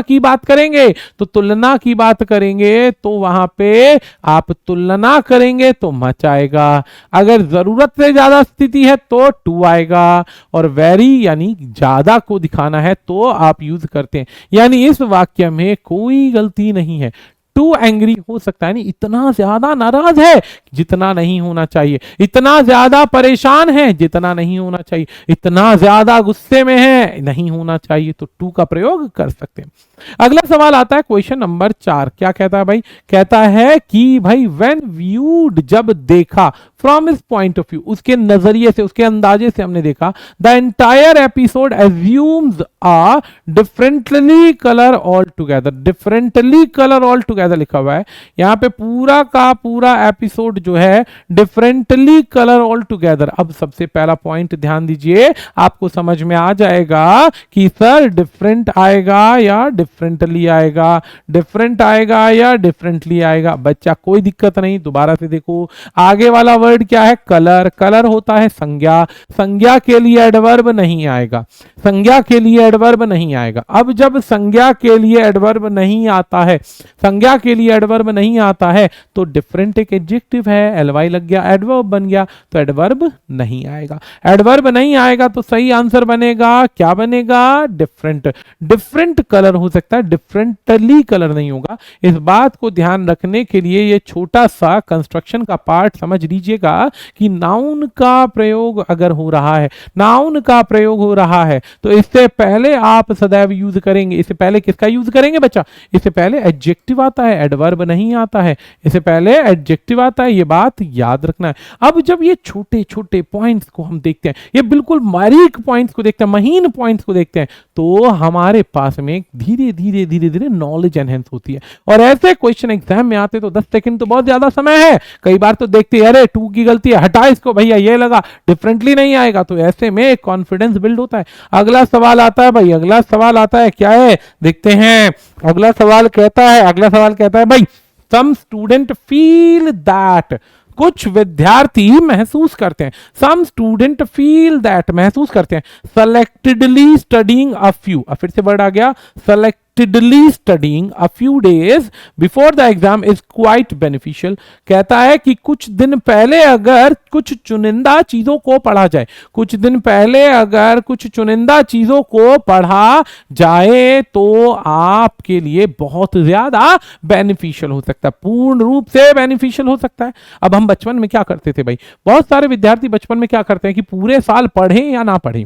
की बात करेंगे, तो तुलना की बात करेंगे तो वहां पे आप तुलना करेंगे तो मच आएगा। अगर जरूरत से ज्यादा स्थिति है तो टू आएगा, और वेरी यानी ज्यादा को दिखाना है तो आप यूज करते हैं। यानी इस वाक्य में कोई गलती नहीं है। टू एंग्री हो सकता है, नहीं इतना ज्यादा नाराज है जितना नहीं होना चाहिए, इतना ज्यादा परेशान है जितना नहीं होना चाहिए, इतना ज्यादा गुस्से में है नहीं होना चाहिए, तो टू का प्रयोग कर सकते हैं। अगला सवाल आता है क्वेश्चन नंबर 4। क्या कहता है भाई, कहता है कि भाई व्हेन व्यूड, जब देखा, from his point of view, उसके नजरिए से, उसके अंदाजे से हमने देखा, the entire episode assumes a differently colour all together. Differently colour all together लिखा हुआ है, यहां पे पूरा का पूरा एपिसोड जो है डिफरेंटली कलर ऑल टुगेदर। अब सबसे पहला पॉइंट ध्यान दीजिए, आपको समझ में आ जाएगा कि सर डिफरेंट आएगा या डिफरेंटली आएगा, डिफरेंट आएगा या डिफरेंटली आएगा। बच्चा कोई दिक्कत नहीं, दोबारा से देखो आगे वाला वर्ड क्या है, कलर। कलर होता है संज्ञा, संज्ञा के लिए एडवर्ब नहीं आएगा, संज्ञा के लिए एडवर्ब नहीं आएगा। अब जब संज्ञा के लिए एडवर्ब नहीं आता है, संज्ञा के लिए एडवर्ब नहीं आता है तो डिफरेंट एक एडजेक्टिव है, एलवाई लग गया, एडवर्ब बन गया, तो एडवर्ब नहीं आएगा। एडवर्ब नहीं आएगा तो सही आंसर बनेगा, क्या बनेगा, डिफरेंट। डिफरेंट कलर हो सकता है, डिफरेंटली कलर नहीं होगा। इस बात को ध्यान रखने के लिए ये छोटा सा कंस्ट्रक्शन का पार्ट समझ लीजिएगा कि नाउन का प्रयोग अगर हो रहा है, नाउन का प्रयोग हो रहा है तो इससे पहले आप सदैव यूज करेंगे, इससे पहले किसका यूज करेंगे बच्चा, इससे पहले एडजेक्टिव आता है, एडवर्ब नहीं आता है, इससे पहले एडजेक्टिव आता है, ये बात याद रखना है। अब जब ये छोटे छोटे पॉइंट्स को हम देखते हैं, ये बिल्कुल बारीक पॉइंट्स को देखते हैं, महीन पॉइंट्स को देखते हैं, तो हमारे पास में धीरे धीरे धीरे धीरे नॉलेज एनहेंस होती है। और ऐसे क्वेश्चन एग्जाम में आते तो 10 सेकंड तो बहुत ज्यादा समय है, कई बार तो देखते हैं अरे टू बेवकूफ की गलती है, हटा इसको भैया, ये लगा, डिफरेंटली नहीं आएगा। तो ऐसे में कॉन्फिडेंस बिल्ड होता है। अगला सवाल आता है भाई, अगला सवाल आता है, क्या है देखते हैं। अगला सवाल कहता है भाई, सम स्टूडेंट फील दैट, कुछ विद्यार्थी महसूस करते हैं, सम स्टूडेंट फील दैट, महसूस करते हैं, सेलेक्टेडली स्टडीइंग अ फ्यू, फिर से वर्ड आ गया, selectedly studying a few days before the exam is quite beneficial. कहता है कि कुछ दिन पहले अगर कुछ चुनिंदा चीजों को पढ़ा जाए, कुछ दिन पहले अगर कुछ चुनिंदा चीजों को पढ़ा जाए तो आपके लिए बहुत ज्यादा बेनिफिशियल हो सकता है, पूर्ण रूप से बेनिफिशियल हो सकता है। अब हम बचपन में क्या करते थे भाई, बहुत सारे विद्यार्थी बचपन में क्या करते हैं कि पूरे साल पढ़े या ना पढ़े,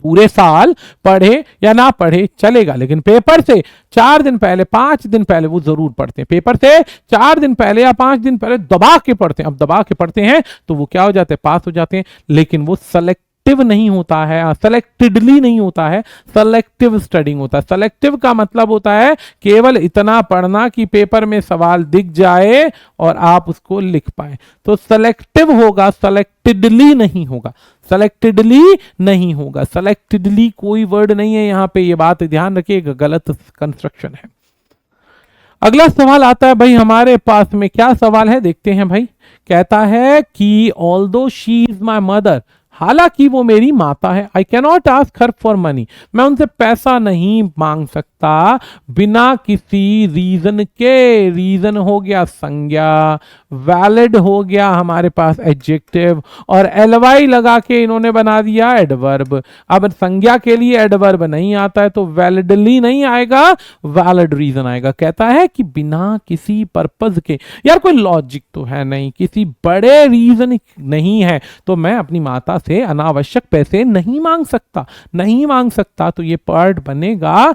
पूरे साल पढ़े या ना पढ़े चलेगा, लेकिन पेपर से 4 दिन पहले 5 दिन पहले वो जरूर पढ़ते हैं, पेपर से 4 दिन पहले या 5 दिन पहले दबा के पढ़ते हैं। अब दबा के पढ़ते हैं तो वो क्या हो जाते हैं, पास हो जाते हैं, लेकिन वो सेलेक्टिव नहीं होता है, सेलेक्टेडली नहीं होता है, सेलेक्टिव स्टडिंग होता है। सेलेक्टिव का मतलब होता है केवल इतना पढ़ना कि पेपर में सवाल दिख जाए और आप उसको लिख पाए, तो सेलेक्टिव होगा, सेलेक्टेडली नहीं होगा, सेलेक्टेडली नहीं होगा। सेलेक्टेडली कोई वर्ड नहीं है यहां पे, ये बात ध्यान रखिएगा, गलत कंस्ट्रक्शन है। अगला सवाल आता है भाई हमारे पास में, क्या सवाल है देखते हैं भाई। कहता है कि although she is my mother, हालांकि वो मेरी माता है, I cannot ask her for money, मैं उनसे पैसा नहीं मांग सकता बिना किसी रीजन के। रीजन हो गया संज्ञा, वैलिड हो गया हमारे पास एडजेक्टिव, और एलवाई लगा के इन्होंने बना दिया एडवर्ब। अब संज्ञा के लिए एडवर्ब नहीं आता है तो वैलिडली नहीं आएगा, वैलिड रीजन आएगा। कहता है कि बिना किसी पर्पज के, यार कोई लॉजिक तो है नहीं, किसी बड़े रीजन नहीं है तो मैं अपनी माता से अनावश्यक पैसे नहीं मांग सकता, नहीं मांग सकता। तो ये पार्ट बनेगा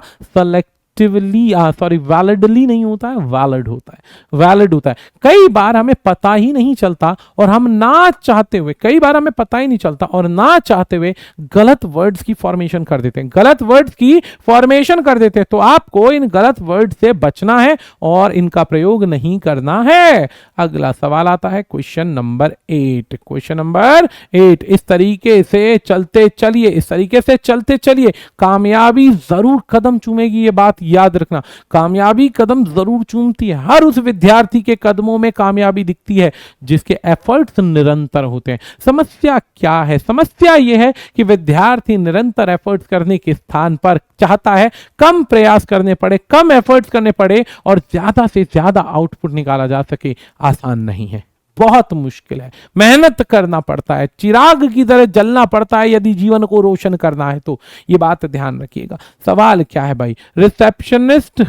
वैलिडली नहीं होता है, वैलिड होता है, वैलिड होता है। कई बार हमें पता ही नहीं चलता और हम ना चाहते हुए, कई बार हमें पता ही नहीं चलता और ना चाहते हुए गलत वर्ड्स की फॉर्मेशन कर देते हैं, गलत वर्ड्स की फॉर्मेशन कर देते हैं। तो आपको इन गलत वर्ड से बचना है और इनका प्रयोग नहीं करना है। अगला सवाल आता है क्वेश्चन नंबर 8, क्वेश्चन नंबर 8, इस तरीके से चलते चलिए, इस तरीके से चलते चलिए, कामयाबी जरूर कदम चूमेगी, ये बात याद रखना, कामयाबी कदम जरूर चूमती है। हर उस विद्यार्थी के कदमों में कामयाबी दिखती है जिसके एफर्ट्स निरंतर होते हैं। समस्या क्या है, समस्या यह है कि विद्यार्थी निरंतर एफर्ट्स करने के स्थान पर चाहता है कम प्रयास करने पड़े, कम एफर्ट्स करने पड़े और ज्यादा से ज्यादा आउटपुट निकाला जा सके। आसान नहीं है, बहुत मुश्किल है, मेहनत करना पड़ता है, चिराग की तरह जलना पड़ता है यदि जीवन को रोशन करना है तो। ये बात ध्यान रखिएगा। सवाल क्या है भाई, रिसेप्शनिस्ट,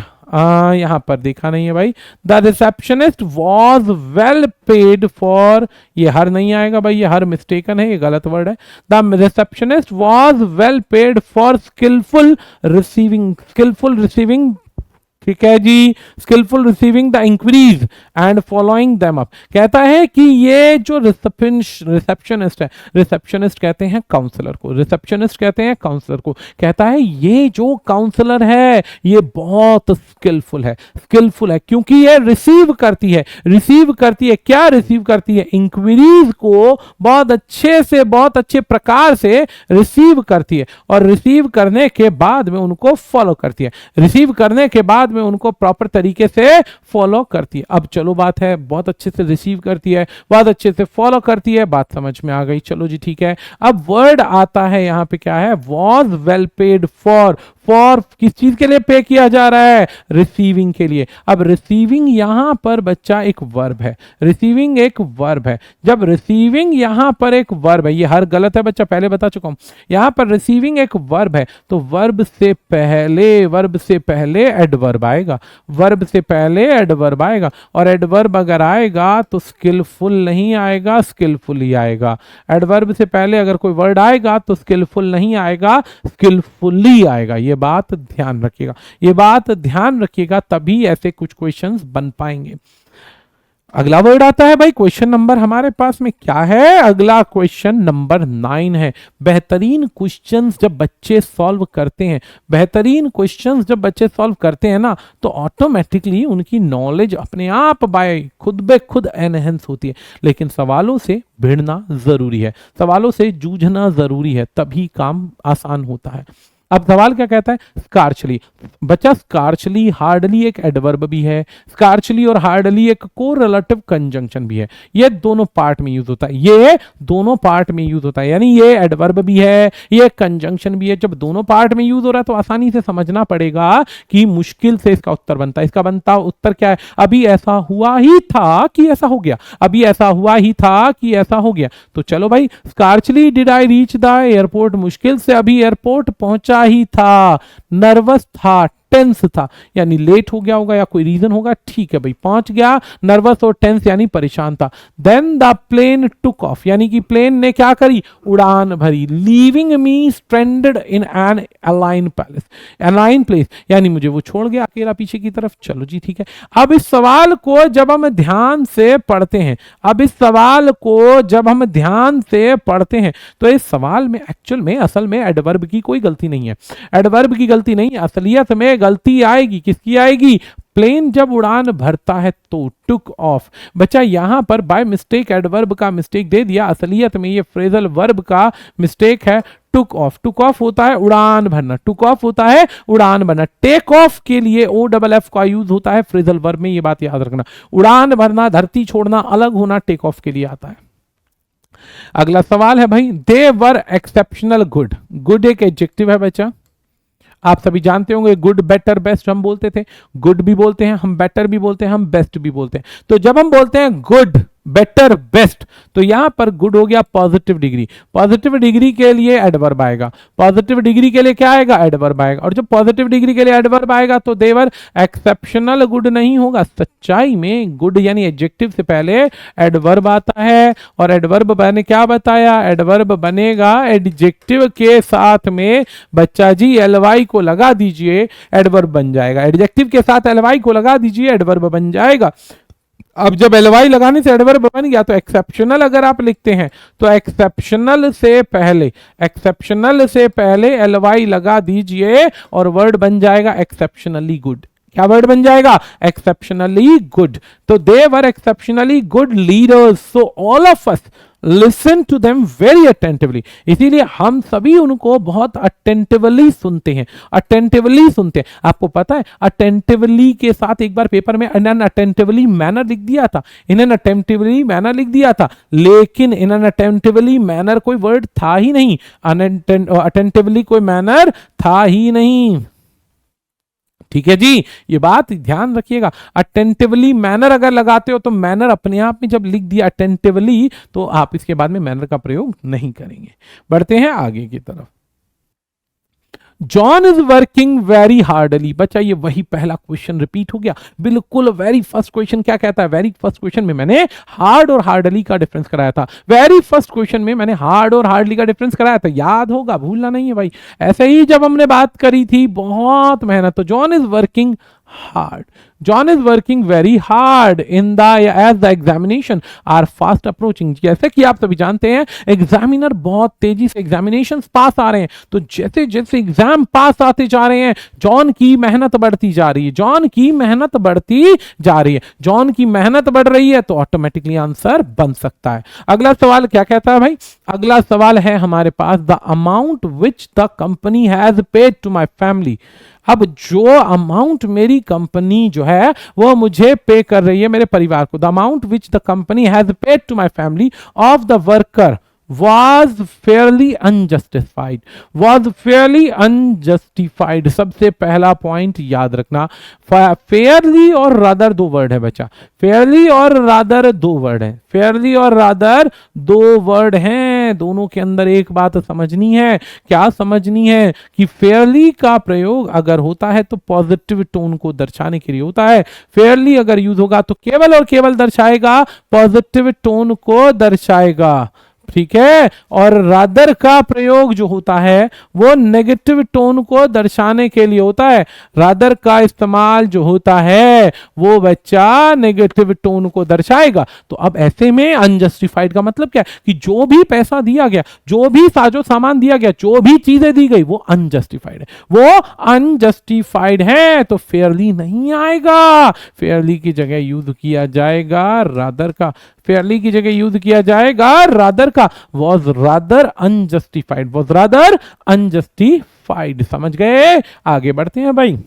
यहां पर देखा नहीं है भाई, the receptionist was well paid for, ये हर नहीं आएगा भाई, ये हर मिस्टेकन है, ये गलत वर्ड है। The receptionist was well paid for skilful receiving, ठीक है जी, skilful receiving the increase and following them up. कहता है कि ये जो रिसेप्शनिस्ट है, रिसेप्शनिस्ट कहते हैं काउंसलर को, रिसेप्शनिस्ट कहते हैं काउंसलर को। कहता है ये जो काउंसलर है ये बहुत स्किलफुल है, स्किलफुल है क्योंकि ये रिसीव करती है, रिसीव करती है, क्या रिसीव करती है, इंक्वायरीज को बहुत अच्छे से, बहुत अच्छे प्रकार से रिसीव करती है और रिसीव करने के बाद में उनको फॉलो करती है, रिसीव करने के बाद में उनको प्रॉपर तरीके से फॉलो करती है। अब चलो बात है, बहुत अच्छे से रिसीव करती है, बहुत अच्छे से फॉलो करती है, बात समझ में आ गई, चलो जी ठीक है। अब वर्ड आता है यहां पे, क्या है, was well paid for, for किस चीज के लिए पे किया जा रहा है, रिसीविंग के लिए। अब रिसीविंग यहां पर बच्चा एक वर्ब है, रिसीविंग एक वर्ब है। जब रिसीविंग यहां पर एक वर्ब है, ये हर गलत है बच्चा, पहले बता चुका हूं, यहां पर रिसीविंग एक वर्ब है तो वर्ब से पहले एडवर्ब आएगा, वर्ब से पहले एडवर्ब आएगा और एडवर्ब अगर आएगा तो स्किलफुल नहीं आएगा, स्किलफुल ही आएगा। एडवर्ब से पहले अगर कोई वर्ड आएगा तो स्किलफुल नहीं आएगा, स्किलफुली आएगा। ये बात ध्यान रखिएगा, ये बात ध्यान रखिएगा, तभी ऐसे कुछ क्वेश्चंस बन पाएंगे। अगला वर्ड आता है भाई, क्वेश्चन नंबर हमारे पास में क्या है, अगला क्वेश्चन नंबर 9 है। बेहतरीन क्वेश्चंस जब बच्चे सॉल्व करते हैं, बेहतरीन क्वेश्चंस जब बच्चे सॉल्व करते हैं ना, तो ऑटोमेटिकली उनकी नॉलेज अपने आप बाय खुद बे खुद एनहेंस होती है। लेकिन सवालों से भिड़ना जरूरी है, सवालों से जूझना जरूरी है, तभी काम आसान होता है। अब सवाल क्या कहता है, स्कारचली। बच्चा स्कारचली हार्डली एक एडवर्ब भी है, स्कारचली और हार्डली एक कोरिलेटिव कंजंक्शन भी है। ये दोनों पार्ट में यूज होता है, ये दोनों पार्ट में यूज होता है, यानी ये एडवर्ब भी है, ये कंजंक्शन भी है। जब दोनों पार्ट में यूज हो रहा है तो आसानी से समझना पड़ेगा कि मुश्किल से इसका उत्तर बनता है। इसका बनता उत्तर क्या है, अभी ऐसा हुआ ही था कि ऐसा हो गया, अभी ऐसा हुआ ही था कि ऐसा हो गया। तो चलो भाई, scarcely did I reach the airport, मुश्किल से अभी एयरपोर्ट पहुंचा ही था, नर्वस था, टेंस था, यानी लेट हो गया होगा या कोई रीजन होगा। ठीक है भाई, पहुंच गया, नर्वस और टेंस यानी परेशान था। Then the plane took off, यानी कि प्लेन ने क्या करी, उड़ान भरी, leaving me stranded in an alien palace, alien place, यानी मुझे वो छोड़ गया अकेला पीछे की तरफ। चलो जी ठीक है। अब इस सवाल को जब हम ध्यान से पढ़ते हैं, अब इस सवाल को जब हम ध्यान से पढ़ते हैं, तो इस सवाल में एक्चुअल में असल में एडवर्ब की कोई गलती नहीं है, एडवर्ब की गलती नहीं, असलियत में गलती आएगी, किसकी आएगी, प्लेन जब उड़ान भरता है तो टुक ऑफ। बच्चा यहां पर बाय मिस्टेक एडवर्ब का मिस्टेक दे दिया, असलियत में ये फ्रेजल वर्ब का मिस्टेक है, टुक ऑफ। टुक ऑफ होता है उड़ान भरना, टुक ऑफ होता है उड़ान भरना। टेक ऑफ के लिए ओ डबल एफ का यूज होता है फ्रेजल वर्ब में, ये बात याद रखना। उड़ान भरना, धरती छोड़ना, अलग होना टेक ऑफ के लिए आता है। अगला सवाल है भाई, दे वर एक्सेप्शनल गुड। गुड एक एडजेक्टिव है बच्चा, आप सभी जानते होंगे, गुड बेटर बेस्ट हम बोलते थे, गुड भी बोलते हैं हम, बेटर भी बोलते हैं हम, बेस्ट भी बोलते हैं। तो जब हम बोलते हैं गुड बेटर बेस्ट, तो यहां पर गुड हो गया पॉजिटिव डिग्री, पॉजिटिव डिग्री के लिए एडवर्ब आएगा, पॉजिटिव डिग्री के लिए क्या आएगा, एडवर्ब आएगा। और जब पॉजिटिव डिग्री के लिए एडवर्ब आएगा तो देवर एक्सेप्शनल गुड नहीं होगा। सच्चाई में गुड यानी एडजेक्टिव से पहले एडवर्ब आता है, और एडवर्ब मैंने क्या बताया, एडवर्ब बनेगा एडजेक्टिव के साथ में। बच्चा जी एलवाई को लगा दीजिए, एडवर्ब बन जाएगा, एडजेक्टिव के साथ एलवाई को लगा दीजिए, एडवर्ब बन जाएगा। अब जब एलवाई लगाने से एडवर्ब बन गया, तो एक्सेप्शनल अगर आप लिखते हैं तो एक्सेप्शनल से पहले एलवाई लगा दीजिए और वर्ड बन जाएगा एक्सेप्शनली गुड। क्या वर्ड बन जाएगा, एक्सेप्शनली गुड। तो they were exceptionally good leaders, so all of us listen to them very attentively. इसीलिए हम सभी उनको बहुत अटेंटिवली सुनते हैं, अटेंटिवली सुनते हैं। आपको पता है अटेंटिवली के साथ एक बार पेपर में इन एन अटेंटिवली मैनर लिख दिया था, इन एन अटेंटिवली मैनर लिख दिया था, लेकिन इन एन अटेंटिवली मैनर कोई वर्ड था ही नहीं, अटेंटिवली कोई मैनर था ही नहीं। ठीक है जी, ये बात ध्यान रखिएगा। अटेंटिवली मैनर अगर लगाते हो तो मैनर अपने आप में जब लिख दिया अटेंटिवली, तो आप इसके बाद में मैनर का प्रयोग नहीं करेंगे। बढ़ते हैं आगे की तरफ। John is working very hardly. बच्चा ये वही पहला क्वेश्चन रिपीट हो गया, बिल्कुल वेरी फर्स्ट क्वेश्चन क्या कहता है, वेरी फर्स्ट क्वेश्चन में मैंने हार्ड और हार्डली का डिफरेंस कराया था, वेरी फर्स्ट क्वेश्चन में मैंने हार्ड और हार्डली का डिफरेंस कराया था, याद होगा, भूलना नहीं है भाई। ऐसे ही जब हमने बात करी थी, बहुत मेहनत। तो John is working hard. John is working very hard in the as the examination are fast approaching. जैसे कि आप सभी जानते हैं एग्जामिनर बहुत तेजी से एग्जामिनेशंस पास आ रहे हैं, तो जैसे जैसे एग्जाम पास आते जा रहे हैं जॉन की मेहनत बढ़ती जा रही है, जॉन की मेहनत बढ़ती जा रही है, जॉन की मेहनत बढ़ रही है, तो ऑटोमेटिकली आंसर बन सकता है। अगला सवाल क्या कहता है भाई, अगला सवाल है हमारे पास, the amount which the company has paid to my family. अब जो अमाउंट मेरी कंपनी जो है वो मुझे पे कर रही है, मेरे परिवार को, the amount which the company has paid to my family of the worker was fairly unjustified, was fairly unjustified। सबसे पहला पॉइंट याद रखना, फेयरली और रादर दो वर्ड है बच्चा, फेयरली और रादर दो वर्ड है, फेयरली और रादर दो वर्ड हैं, दोनों के अंदर एक बात समझनी है। क्या समझनी है कि फेयरली का प्रयोग अगर होता है तो पॉजिटिव टोन को दर्शाने के लिए होता है, फेयरली अगर यूज होगा तो केवल और केवल दर्शाएगा पॉजिटिव टोन को दर्शाएगा, ठीक है। और रादर का प्रयोग जो होता है वो नेगेटिव टोन को दर्शाने के लिए होता है। रादर का इस्तेमाल जो होता है वो बच्चा नेगेटिव टोन को दर्शाएगा। तो अब ऐसे में अनजस्टिफाइड का मतलब क्या है कि जो भी पैसा दिया गया, जो भी साजो सामान दिया गया, जो भी चीजें दी गई वो अनजस्टिफाइड है, वो अनजस्टिफाइड है, तो फेयरली नहीं आएगा। फेयरली की जगह यूज किया जाएगा रादर का, फेयरली की जगह यूज किया जाएगा रादर का। Was rather unjustified, was rather unjustified. समझ गए? आगे बढ़ते हैं भाई।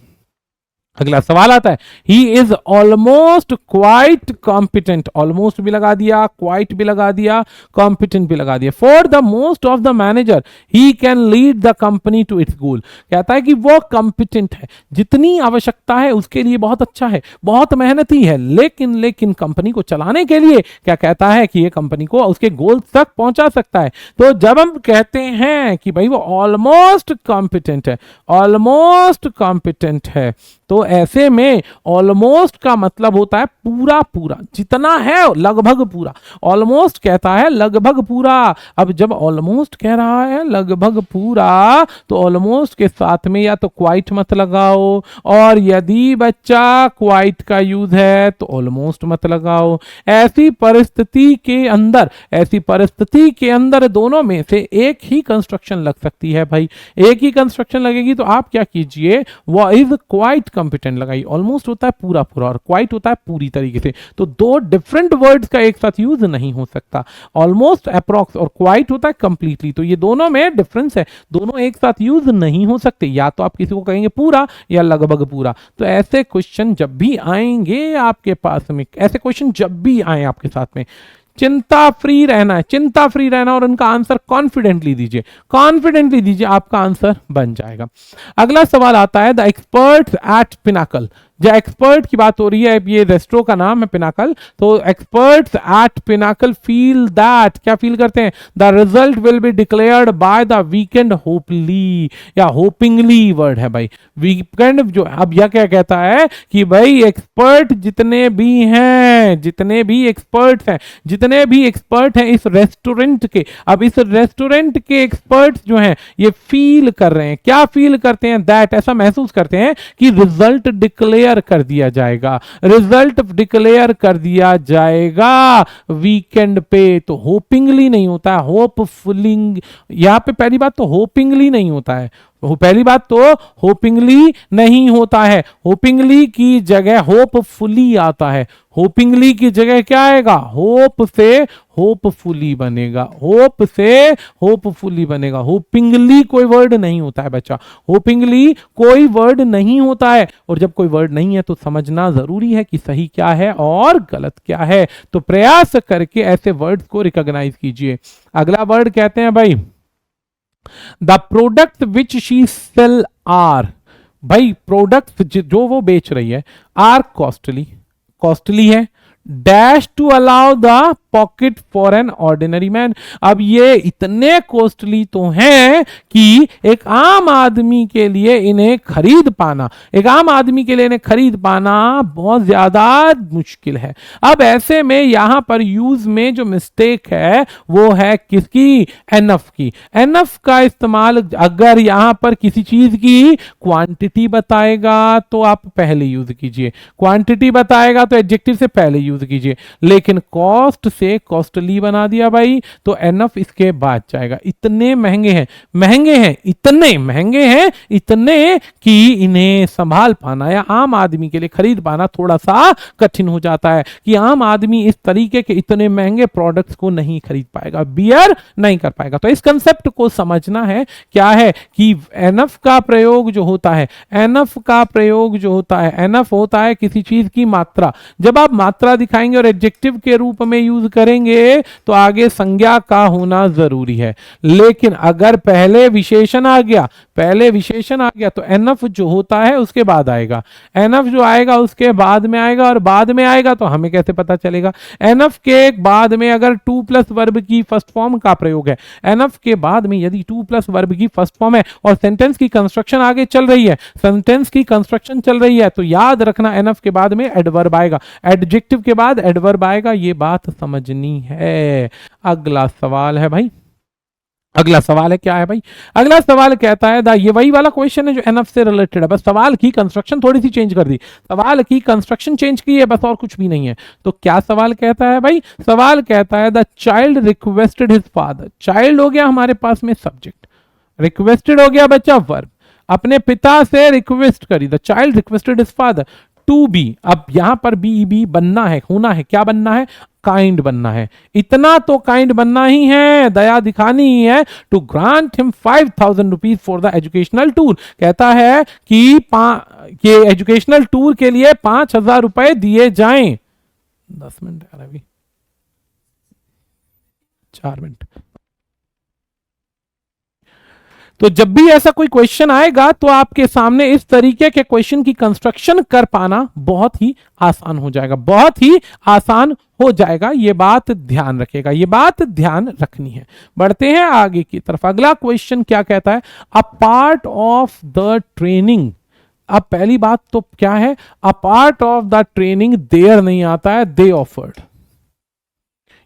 अगला सवाल आता है, he is almost quite competent. Almost भी लगा दिया, क्वाइट भी लगा दिया, कॉम्पिटेंट भी लगा दिया। For the most of the manager he can lead the company to its goal. कहता है कि वो कॉम्पिटेंट है, जितनी आवश्यकता है उसके लिए बहुत अच्छा है, बहुत मेहनती है, लेकिन कंपनी को चलाने के लिए क्या कहता है कि ये कंपनी को उसके गोल तक पहुंचा सकता है। तो जब हम कहते हैं कि भाई वो ऑलमोस्ट कॉम्पिटेंट है, ऑलमोस्ट कॉम्पिटेंट है, तो ऐसे में ऑलमोस्ट का मतलब होता है पूरा पूरा, जितना है लगभग पूरा। ऑलमोस्ट कहता है लगभग पूरा। अब जब ऑलमोस्ट कह रहा है लगभग पूरा, तो ऑलमोस्ट के साथ में या तो क्वाइट मत लगाओ, और यदि बच्चा क्वाइट का यूज है तो ऑलमोस्ट मत लगाओ। ऐसी परिस्थिति के अंदर दोनों में से एक ही कंस्ट्रक्शन लग सकती है भाई। एक ही कंस्ट्रक्शन लगेगी तो आप क्या कीजिए, वो इज क्वाइट कॉम्पिटेंट लगाई। ऑलमोस्ट होता है पूरा पूरा और क्वाइट होता है पूरी तरीके से, तो दो डिफरेंट वर्ड्स का एक साथ यूज नहीं हो सकता। ऑलमोस्ट अप्रॉक्स और क्वाइट होता है कंप्लीटली, तो ये दोनों में डिफरेंस है, दोनों एक साथ यूज नहीं हो सकते। या तो आप किसी को कहेंगे पूरा या लगभग पूरा। तो ऐसे क्वेश्चन जब भी आएंगे आपके पास में, ऐसे क्वेश्चन जब भी आए आपके साथ में, चिंता फ्री रहना है, चिंता फ्री रहना, और उनका आंसर कॉन्फिडेंटली दीजिए, कॉन्फिडेंटली दीजिए, आपका आंसर बन जाएगा। अगला सवाल आता है, द एक्सपर्ट्स एट पिनाकल। जो एक्सपर्ट की बात हो रही है, ये रेस्टोरेंट का नाम है पिनाकल, तो experts eight Pinnacle feel that, क्या फील करते हैं, the result will be declared by the weekend होपली, या होपिंगली वर्ड है भाई, वीकेंड जो। अब यह क्या कहता है कि भाई एक्सपर्ट जितने भी हैं, जितने भी एक्सपर्ट्स हैं इस रेस्टोरेंट के, अब इस रेस्टोरेंट के एक्सपर्ट्स जो हैं ये फील कर रहे हैं, क्या फील करते हैं, दैट, ऐसा महसूस करते हैं कि रिजल्ट डिक्लेयर कर दिया जाएगा, रिजल्ट डिक्लेयर कर दिया जाएगा वीकेंड पे। तो होपिंगली नहीं होता है, होपफुलिंग। यहां पे पहली बात तो होपिंगली नहीं होता है, पहली बात तो होपिंगली नहीं होता है, होपिंगली की जगह होपफुली आता है। होपिंगली की जगह क्या आएगा, होप से होपफुली बनेगा, होप से होपफुली बनेगा। होपिंगली कोई वर्ड नहीं होता है बच्चा, होपिंगली कोई वर्ड नहीं होता है। और जब कोई वर्ड नहीं है तो समझना जरूरी है कि सही क्या है और गलत क्या है। तो प्रयास करके ऐसे वर्ड्स को रिकॉग्नाइज कीजिए। अगला वर्ड कहते हैं भाई, the product which she sell are. भाई प्रोडक्ट जो वो बेच रही है आर कॉस्टली, कॉस्टली है, dash to allow the pocket for an ordinary man. अब ये इतने कॉस्टली तो हैं कि एक आम आदमी के लिए इन्हें खरीद पाना, एक आम आदमी के लिए इन्हें खरीद पाना बहुत ज्यादा मुश्किल है। अब ऐसे में यहां पर यूज में जो मिस्टेक है वो है किसकी, एनफ की। एनफ का इस्तेमाल अगर यहां पर किसी चीज की क्वांटिटी बताएगा तो आप पहले यूज कीजिए, क्वांटिटी बताएगा तो एडजेक्टिव से पहले यूज कीजिए, लेकिन कॉस्ट से कॉस्टली बना दिया भाई तो एनफ इसके बाद जाएगा। इतने महंगे हैं, महंगे हैं, इतने महंगे हैं, इतने कि इन्हें संभाल पाना या आम आदमी के लिए खरीद पाना थोड़ा सा कठिन हो जाता है, कि आम आदमी इस तरीके के इतने महंगे प्रोडक्ट्स को नहीं खरीद पाएगा, बियर नहीं कर पाएगा। तो इस कंसेप्ट को समझना है, क्या है कि एनफ का प्रयोग जो होता है, एनफ का प्रयोग जो होता है, एनफ होता है किसी चीज की मात्रा। जब आप मात्रा दिखाएंगे और एडजेक्टिव के रूप में यूज करेंगे तो आगे संज्ञा का होना जरूरी है। लेकिन अगर पहले विशेषण आ गया, पहले विशेषण आ गया तो एनफ जो होता है उसके बाद आएगा, एनफ जो आएगा उसके बाद में आएगा, और बाद में आएगा तो हमें कैसे पता चलेगा। एनफ के बाद में अगर टू प्लस वर्ब की फर्स्ट फॉर्म का प्रयोग है, एनफ के बाद में यदि टू प्लस वर्ब की फर्स्ट फॉर्म है और सेंटेंस की कंस्ट्रक्शन आगे चल रही है, सेंटेंस की कंस्ट्रक्शन चल रही है, तो याद रखना एनफ के बाद में एडवर्ब आएगा, एडजेक्टिव के बाद एडवर्ब आएगा। ये बात समझ समझनी है। अगला सवाल है भाई, अगला सवाल है क्या है भाई, अगला सवाल कहता है ये वही वाला क्वेश्चन है जो एनफ से रिलेटेड है, बस सवाल की कंस्ट्रक्शन थोड़ी सी चेंज कर दी, सवाल की कंस्ट्रक्शन चेंज की है बस, और कुछ भी नहीं है। तो क्या सवाल कहता है भाई, सवाल कहता है the child requested his father, child हो गया हमारे पास में सब्जेक्ट, रिक्वेस्टेड हो गया बच्चा वर्ब, अपने पिता से रिक्वेस्ट करी, the child requested his father to be, अब यहां पर बी बनना है, होना है, क्या बनना है, काइंड बनना है, इतना तो काइंड बनना ही है, दया दिखानी ही है, to grant him 5000 rupees for the educational tour, कहता है कि ये एजुकेशनल टूर के लिए 5000 रुपए दिए जाएं। 10 मिनट यार, अभी 4 मिनट। तो जब भी ऐसा कोई क्वेश्चन आएगा तो आपके सामने इस तरीके के क्वेश्चन की कंस्ट्रक्शन कर पाना बहुत ही आसान हो जाएगा, बहुत ही आसान हो जाएगा, ये बात ध्यान रखेगा, ये बात ध्यान रखनी है। बढ़ते हैं आगे की तरफ, अगला क्वेश्चन क्या कहता है, a part of the training, अब पहली बात तो क्या है, a part of the training there नहीं आता है, दे ऑफर्ड,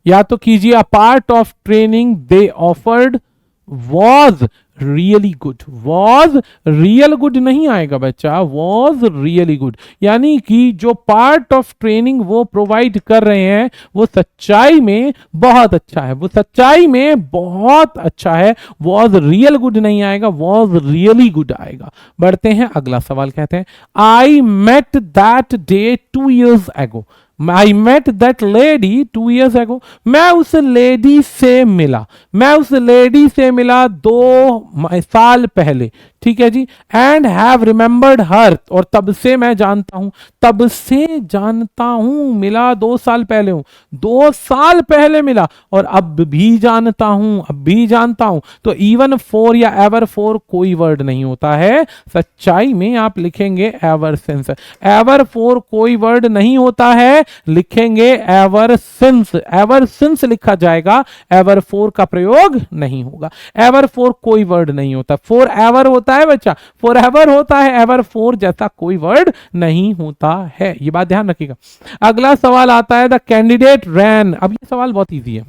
या तो कीजिए a part of training they offered was really good, was real good नहीं आएगा बच्चा, वॉज रियली गुड, यानी कि जो पार्ट ऑफ ट्रेनिंग वो प्रोवाइड कर रहे हैं वो सच्चाई में बहुत अच्छा है, वो सच्चाई में बहुत अच्छा है, वॉज रियल गुड नहीं आएगा, वॉज रियली गुड आएगा। बढ़ते हैं अगला सवाल, कहते हैं I met that day 2 years ago, I met that lady 2 years ago, मैं उस लेडी से मिला, मैं उस लेडी से मिला 2 साल पहले, ठीक है जी, एंड हैव रिमेंबर्ड हर, और तब से मैं जानता हूं, तब से जानता हूं, मिला 2 साल पहले हूं, 2 साल पहले मिला, और अब भी जानता हूं, अब भी जानता हूं, तो इवन फॉर या एवर फॉर कोई वर्ड नहीं होता है, सच्चाई में आप लिखेंगे एवर सिंस, एवर फॉर कोई वर्ड नहीं होता है, लिखेंगे एवर सिंस, एवर सिंस लिखा जाएगा, एवर फॉर का प्रयोग नहीं होगा, एवर फॉर कोई वर्ड नहीं होता, फॉर एवर होता है बच्चा, फॉर एवर होता है, एवर फॉर जैसा कोई वर्ड नहीं होता है, ये बात ध्यान रखिएगा। अगला सवाल आता है द कैंडिडेट रैन, अब ये सवाल बहुत इजी है,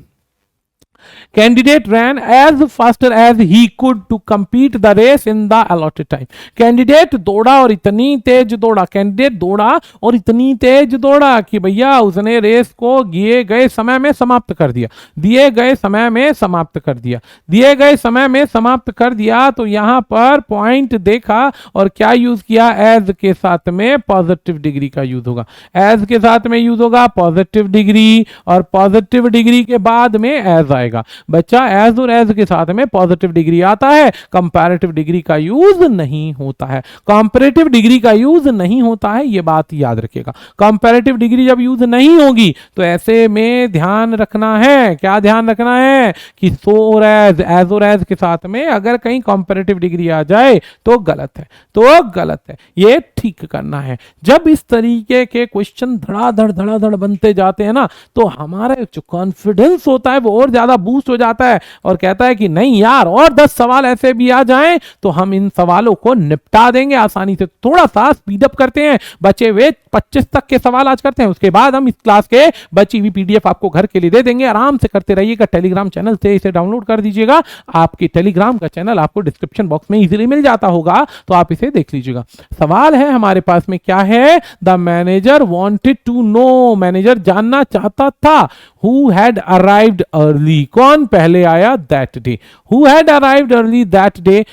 candidate ran as faster as he could to compete the race in the allotted time, candidate दौड़ा और इतनी तेज दौड़ा, कैंडिडेट दौड़ा और इतनी तेज दौड़ा कि भैया उसने रेस को दिए गए समय में समाप्त कर दिया, दिए गए समय में समाप्त कर दिया, दिए गए समय में समाप्त कर दिया, तो यहां पर पॉइंट देखा और क्या यूज किया, एज के साथ में पॉजिटिव डिग्री का यूज होगा, एज के साथ में यूज होगा पॉजिटिव डिग्री, और पॉजिटिव डिग्री के बाद में एज आएगा बच्चा, एज और एज के साथ में पॉजिटिव डिग्री आता है, कंपैरेटिव डिग्री का यूज नहीं होता है, कंपैरेटिव डिग्री का यूज नहीं होता है, ये बात याद रखिएगा, कंपैरेटिव डिग्री जब यूज नहीं होगी तो ऐसे में ध्यान रखना है, क्या ध्यान रखना है कि सो और एज और एज के साथ में अगर कहीं कंपैरेटिव डिग्री आ जाए तो गलत है, तो गलत है, ये ठीक करना है। जब इस तरीके के क्वेश्चन धड़ाधड़ बनते जाते हैं ना, तो हमारा जो कॉन्फिडेंस होता है वो और ज्यादा बूस्ट हो जाता है, और कहता है कि नहीं यार और 10 सवाल ऐसे भी आ जाएं तो हम इन सवालों को निपटा देंगे आसानी से। थोड़ा सा स्पीड अप करते हैं, बचे हुए 25 तक के सवाल आज करते हैं, उसके बाद हम इस क्लास के बची हुई पीडीएफ आपको घर के लिए दे देंगे, आराम से करते रहिएगा, टेलीग्राम चैनल से इसे डाउनलोड कर दीजिएगा, आपकी टेलीग्राम का चैनल आपको डिस्क्रिप्शन बॉक्स में इजीली मिल जाता होगा, तो आप इसे देख लीजिएगा। सवाल है हमारे पास में क्या है, the manager wanted to know, manager जानना चाहता था, हु हैड अराइव्ड अर्ली, कौन पहले आया that day, who had arrived early that day,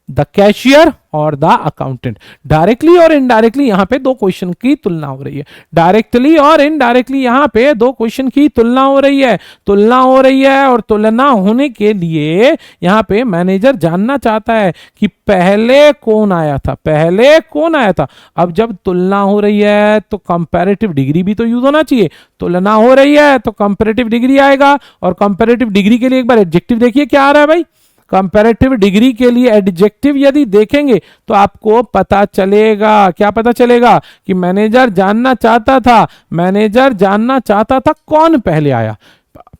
the cashier और द अकाउंटेंट। डायरेक्टली और इनडायरेक्टली यहां पे 2 क्वेश्चन की तुलना हो रही है, डायरेक्टली और इनडायरेक्टली यहां पे 2 क्वेश्चन की तुलना हो रही है, तुलना हो रही है, और तुलना होने के लिए यहां पे मैनेजर जानना चाहता है कि पहले कौन आया था, पहले कौन आया था। अब जब तुलना हो रही है तो कंपैरेटिव डिग्री भी तो यूज होना चाहिए, तुलना हो रही है तो कंपैरेटिव डिग्री आएगा, और कंपैरेटिव डिग्री के लिए एक बार एडजेक्टिव देखिए क्या आ रहा है भाई, कंपैरेटिव डिग्री के लिए एडजेक्टिव यदि देखेंगे तो आपको पता चलेगा, क्या पता चलेगा कि मैनेजर जानना चाहता था, मैनेजर जानना चाहता था कौन पहले आया,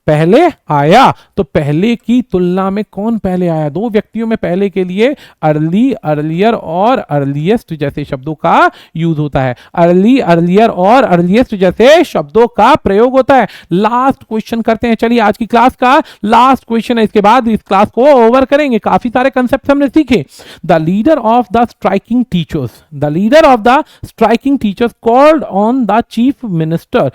पहले आया, तो पहले की तुलना में कौन पहले आया? दो व्यक्तियों में पहले के लिए अर्ली, अर्लियर और अर्लीस्ट जैसे शब्दों का यूज होता है। अर्ली, अर्लियर और अर्लीस्ट जैसे शब्दों का प्रयोग होता है। लास्ट क्वेश्चन करते हैं, चलिए आज की क्लास का लास्ट क्वेश्चन है, इसके बाद इस क्लास को ओवर करेंगे। काफी सारे कंसेप्ट हमने सीखे। The leader of the striking teachers, the leader of the striking teachers called on the chief minister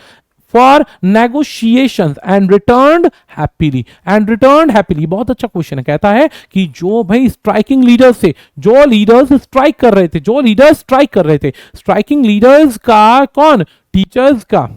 for negotiations and returned happily, and returned happily. बहुत अच्छा क्वेश्चन है। कहता है कि जो भाई स्ट्राइकिंग लीडर्स थे, जो लीडर्स स्ट्राइक कर रहे थे, जो लीडर्स स्ट्राइक कर रहे थे, स्ट्राइकिंग लीडर्स का कौन? टीचर्स का,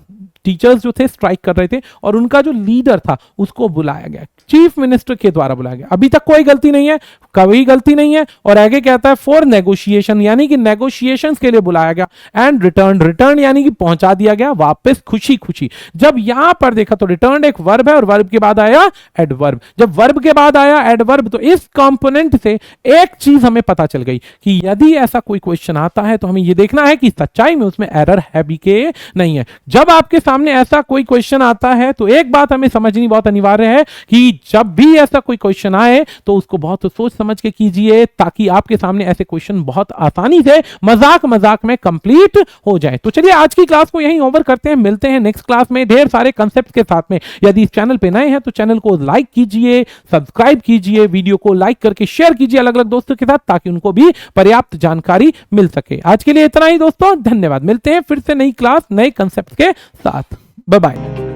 टीचर्स जो थे स्ट्राइक कर रहे थे और उनका जो लीडर था उसको बुलाया गया, चीफ मिनिस्टर के द्वारा बुलाया गया। अभी तक कोई गलती नहीं है, कभी गलती नहीं है। और आगे कहता है फॉर नेगोशिएशन, यानी कि नेगोशिएशंस के लिए बुलाया गया। एंड रिटर्न, रिटर्न यानी कि पहुंचा दिया गया वापस खुशी खुशी। जब यहां पर देखा तो रिटर्न एक वर्ब है और वर्ब के बाद आया एडवर्ब। जब वर्ब के बाद आया एडवर्ब तो इस कंपोनेंट से एक चीज हमें पता चल गई कि यदि ऐसा कोई क्वेश्चन आता है तो हमें यह देखना है कि सच्चाई में उसमें एरर है भी के नहीं है। जब आपके सामने ऐसा कोई क्वेश्चन आता है तो एक बात हमें समझनी बहुत अनिवार्य है कि जब भी ऐसा कोई क्वेश्चन आए तो उसको बहुत सोच समझ के कीजिए, ताकि आपके सामने ऐसे क्वेश्चन बहुत आसानी से मजाक मजाक में कंप्लीट हो जाए। तो चलिए आज की क्लास को यहीं ओवर करते हैं, मिलते हैं नेक्स्ट क्लास में ढेर सारे कंसेप्ट के साथ में। यदि इस चैनल पे नए हैं तो चैनल को लाइक कीजिए, सब्सक्राइब कीजिए, वीडियो को लाइक करके शेयर कीजिए अलग अलग दोस्तों के साथ, ताकि उनको भी पर्याप्त जानकारी मिल सके। आज के लिए इतना ही दोस्तों, धन्यवाद। मिलते हैं फिर से नई क्लास नए कंसेप्ट के साथ। Bye bye.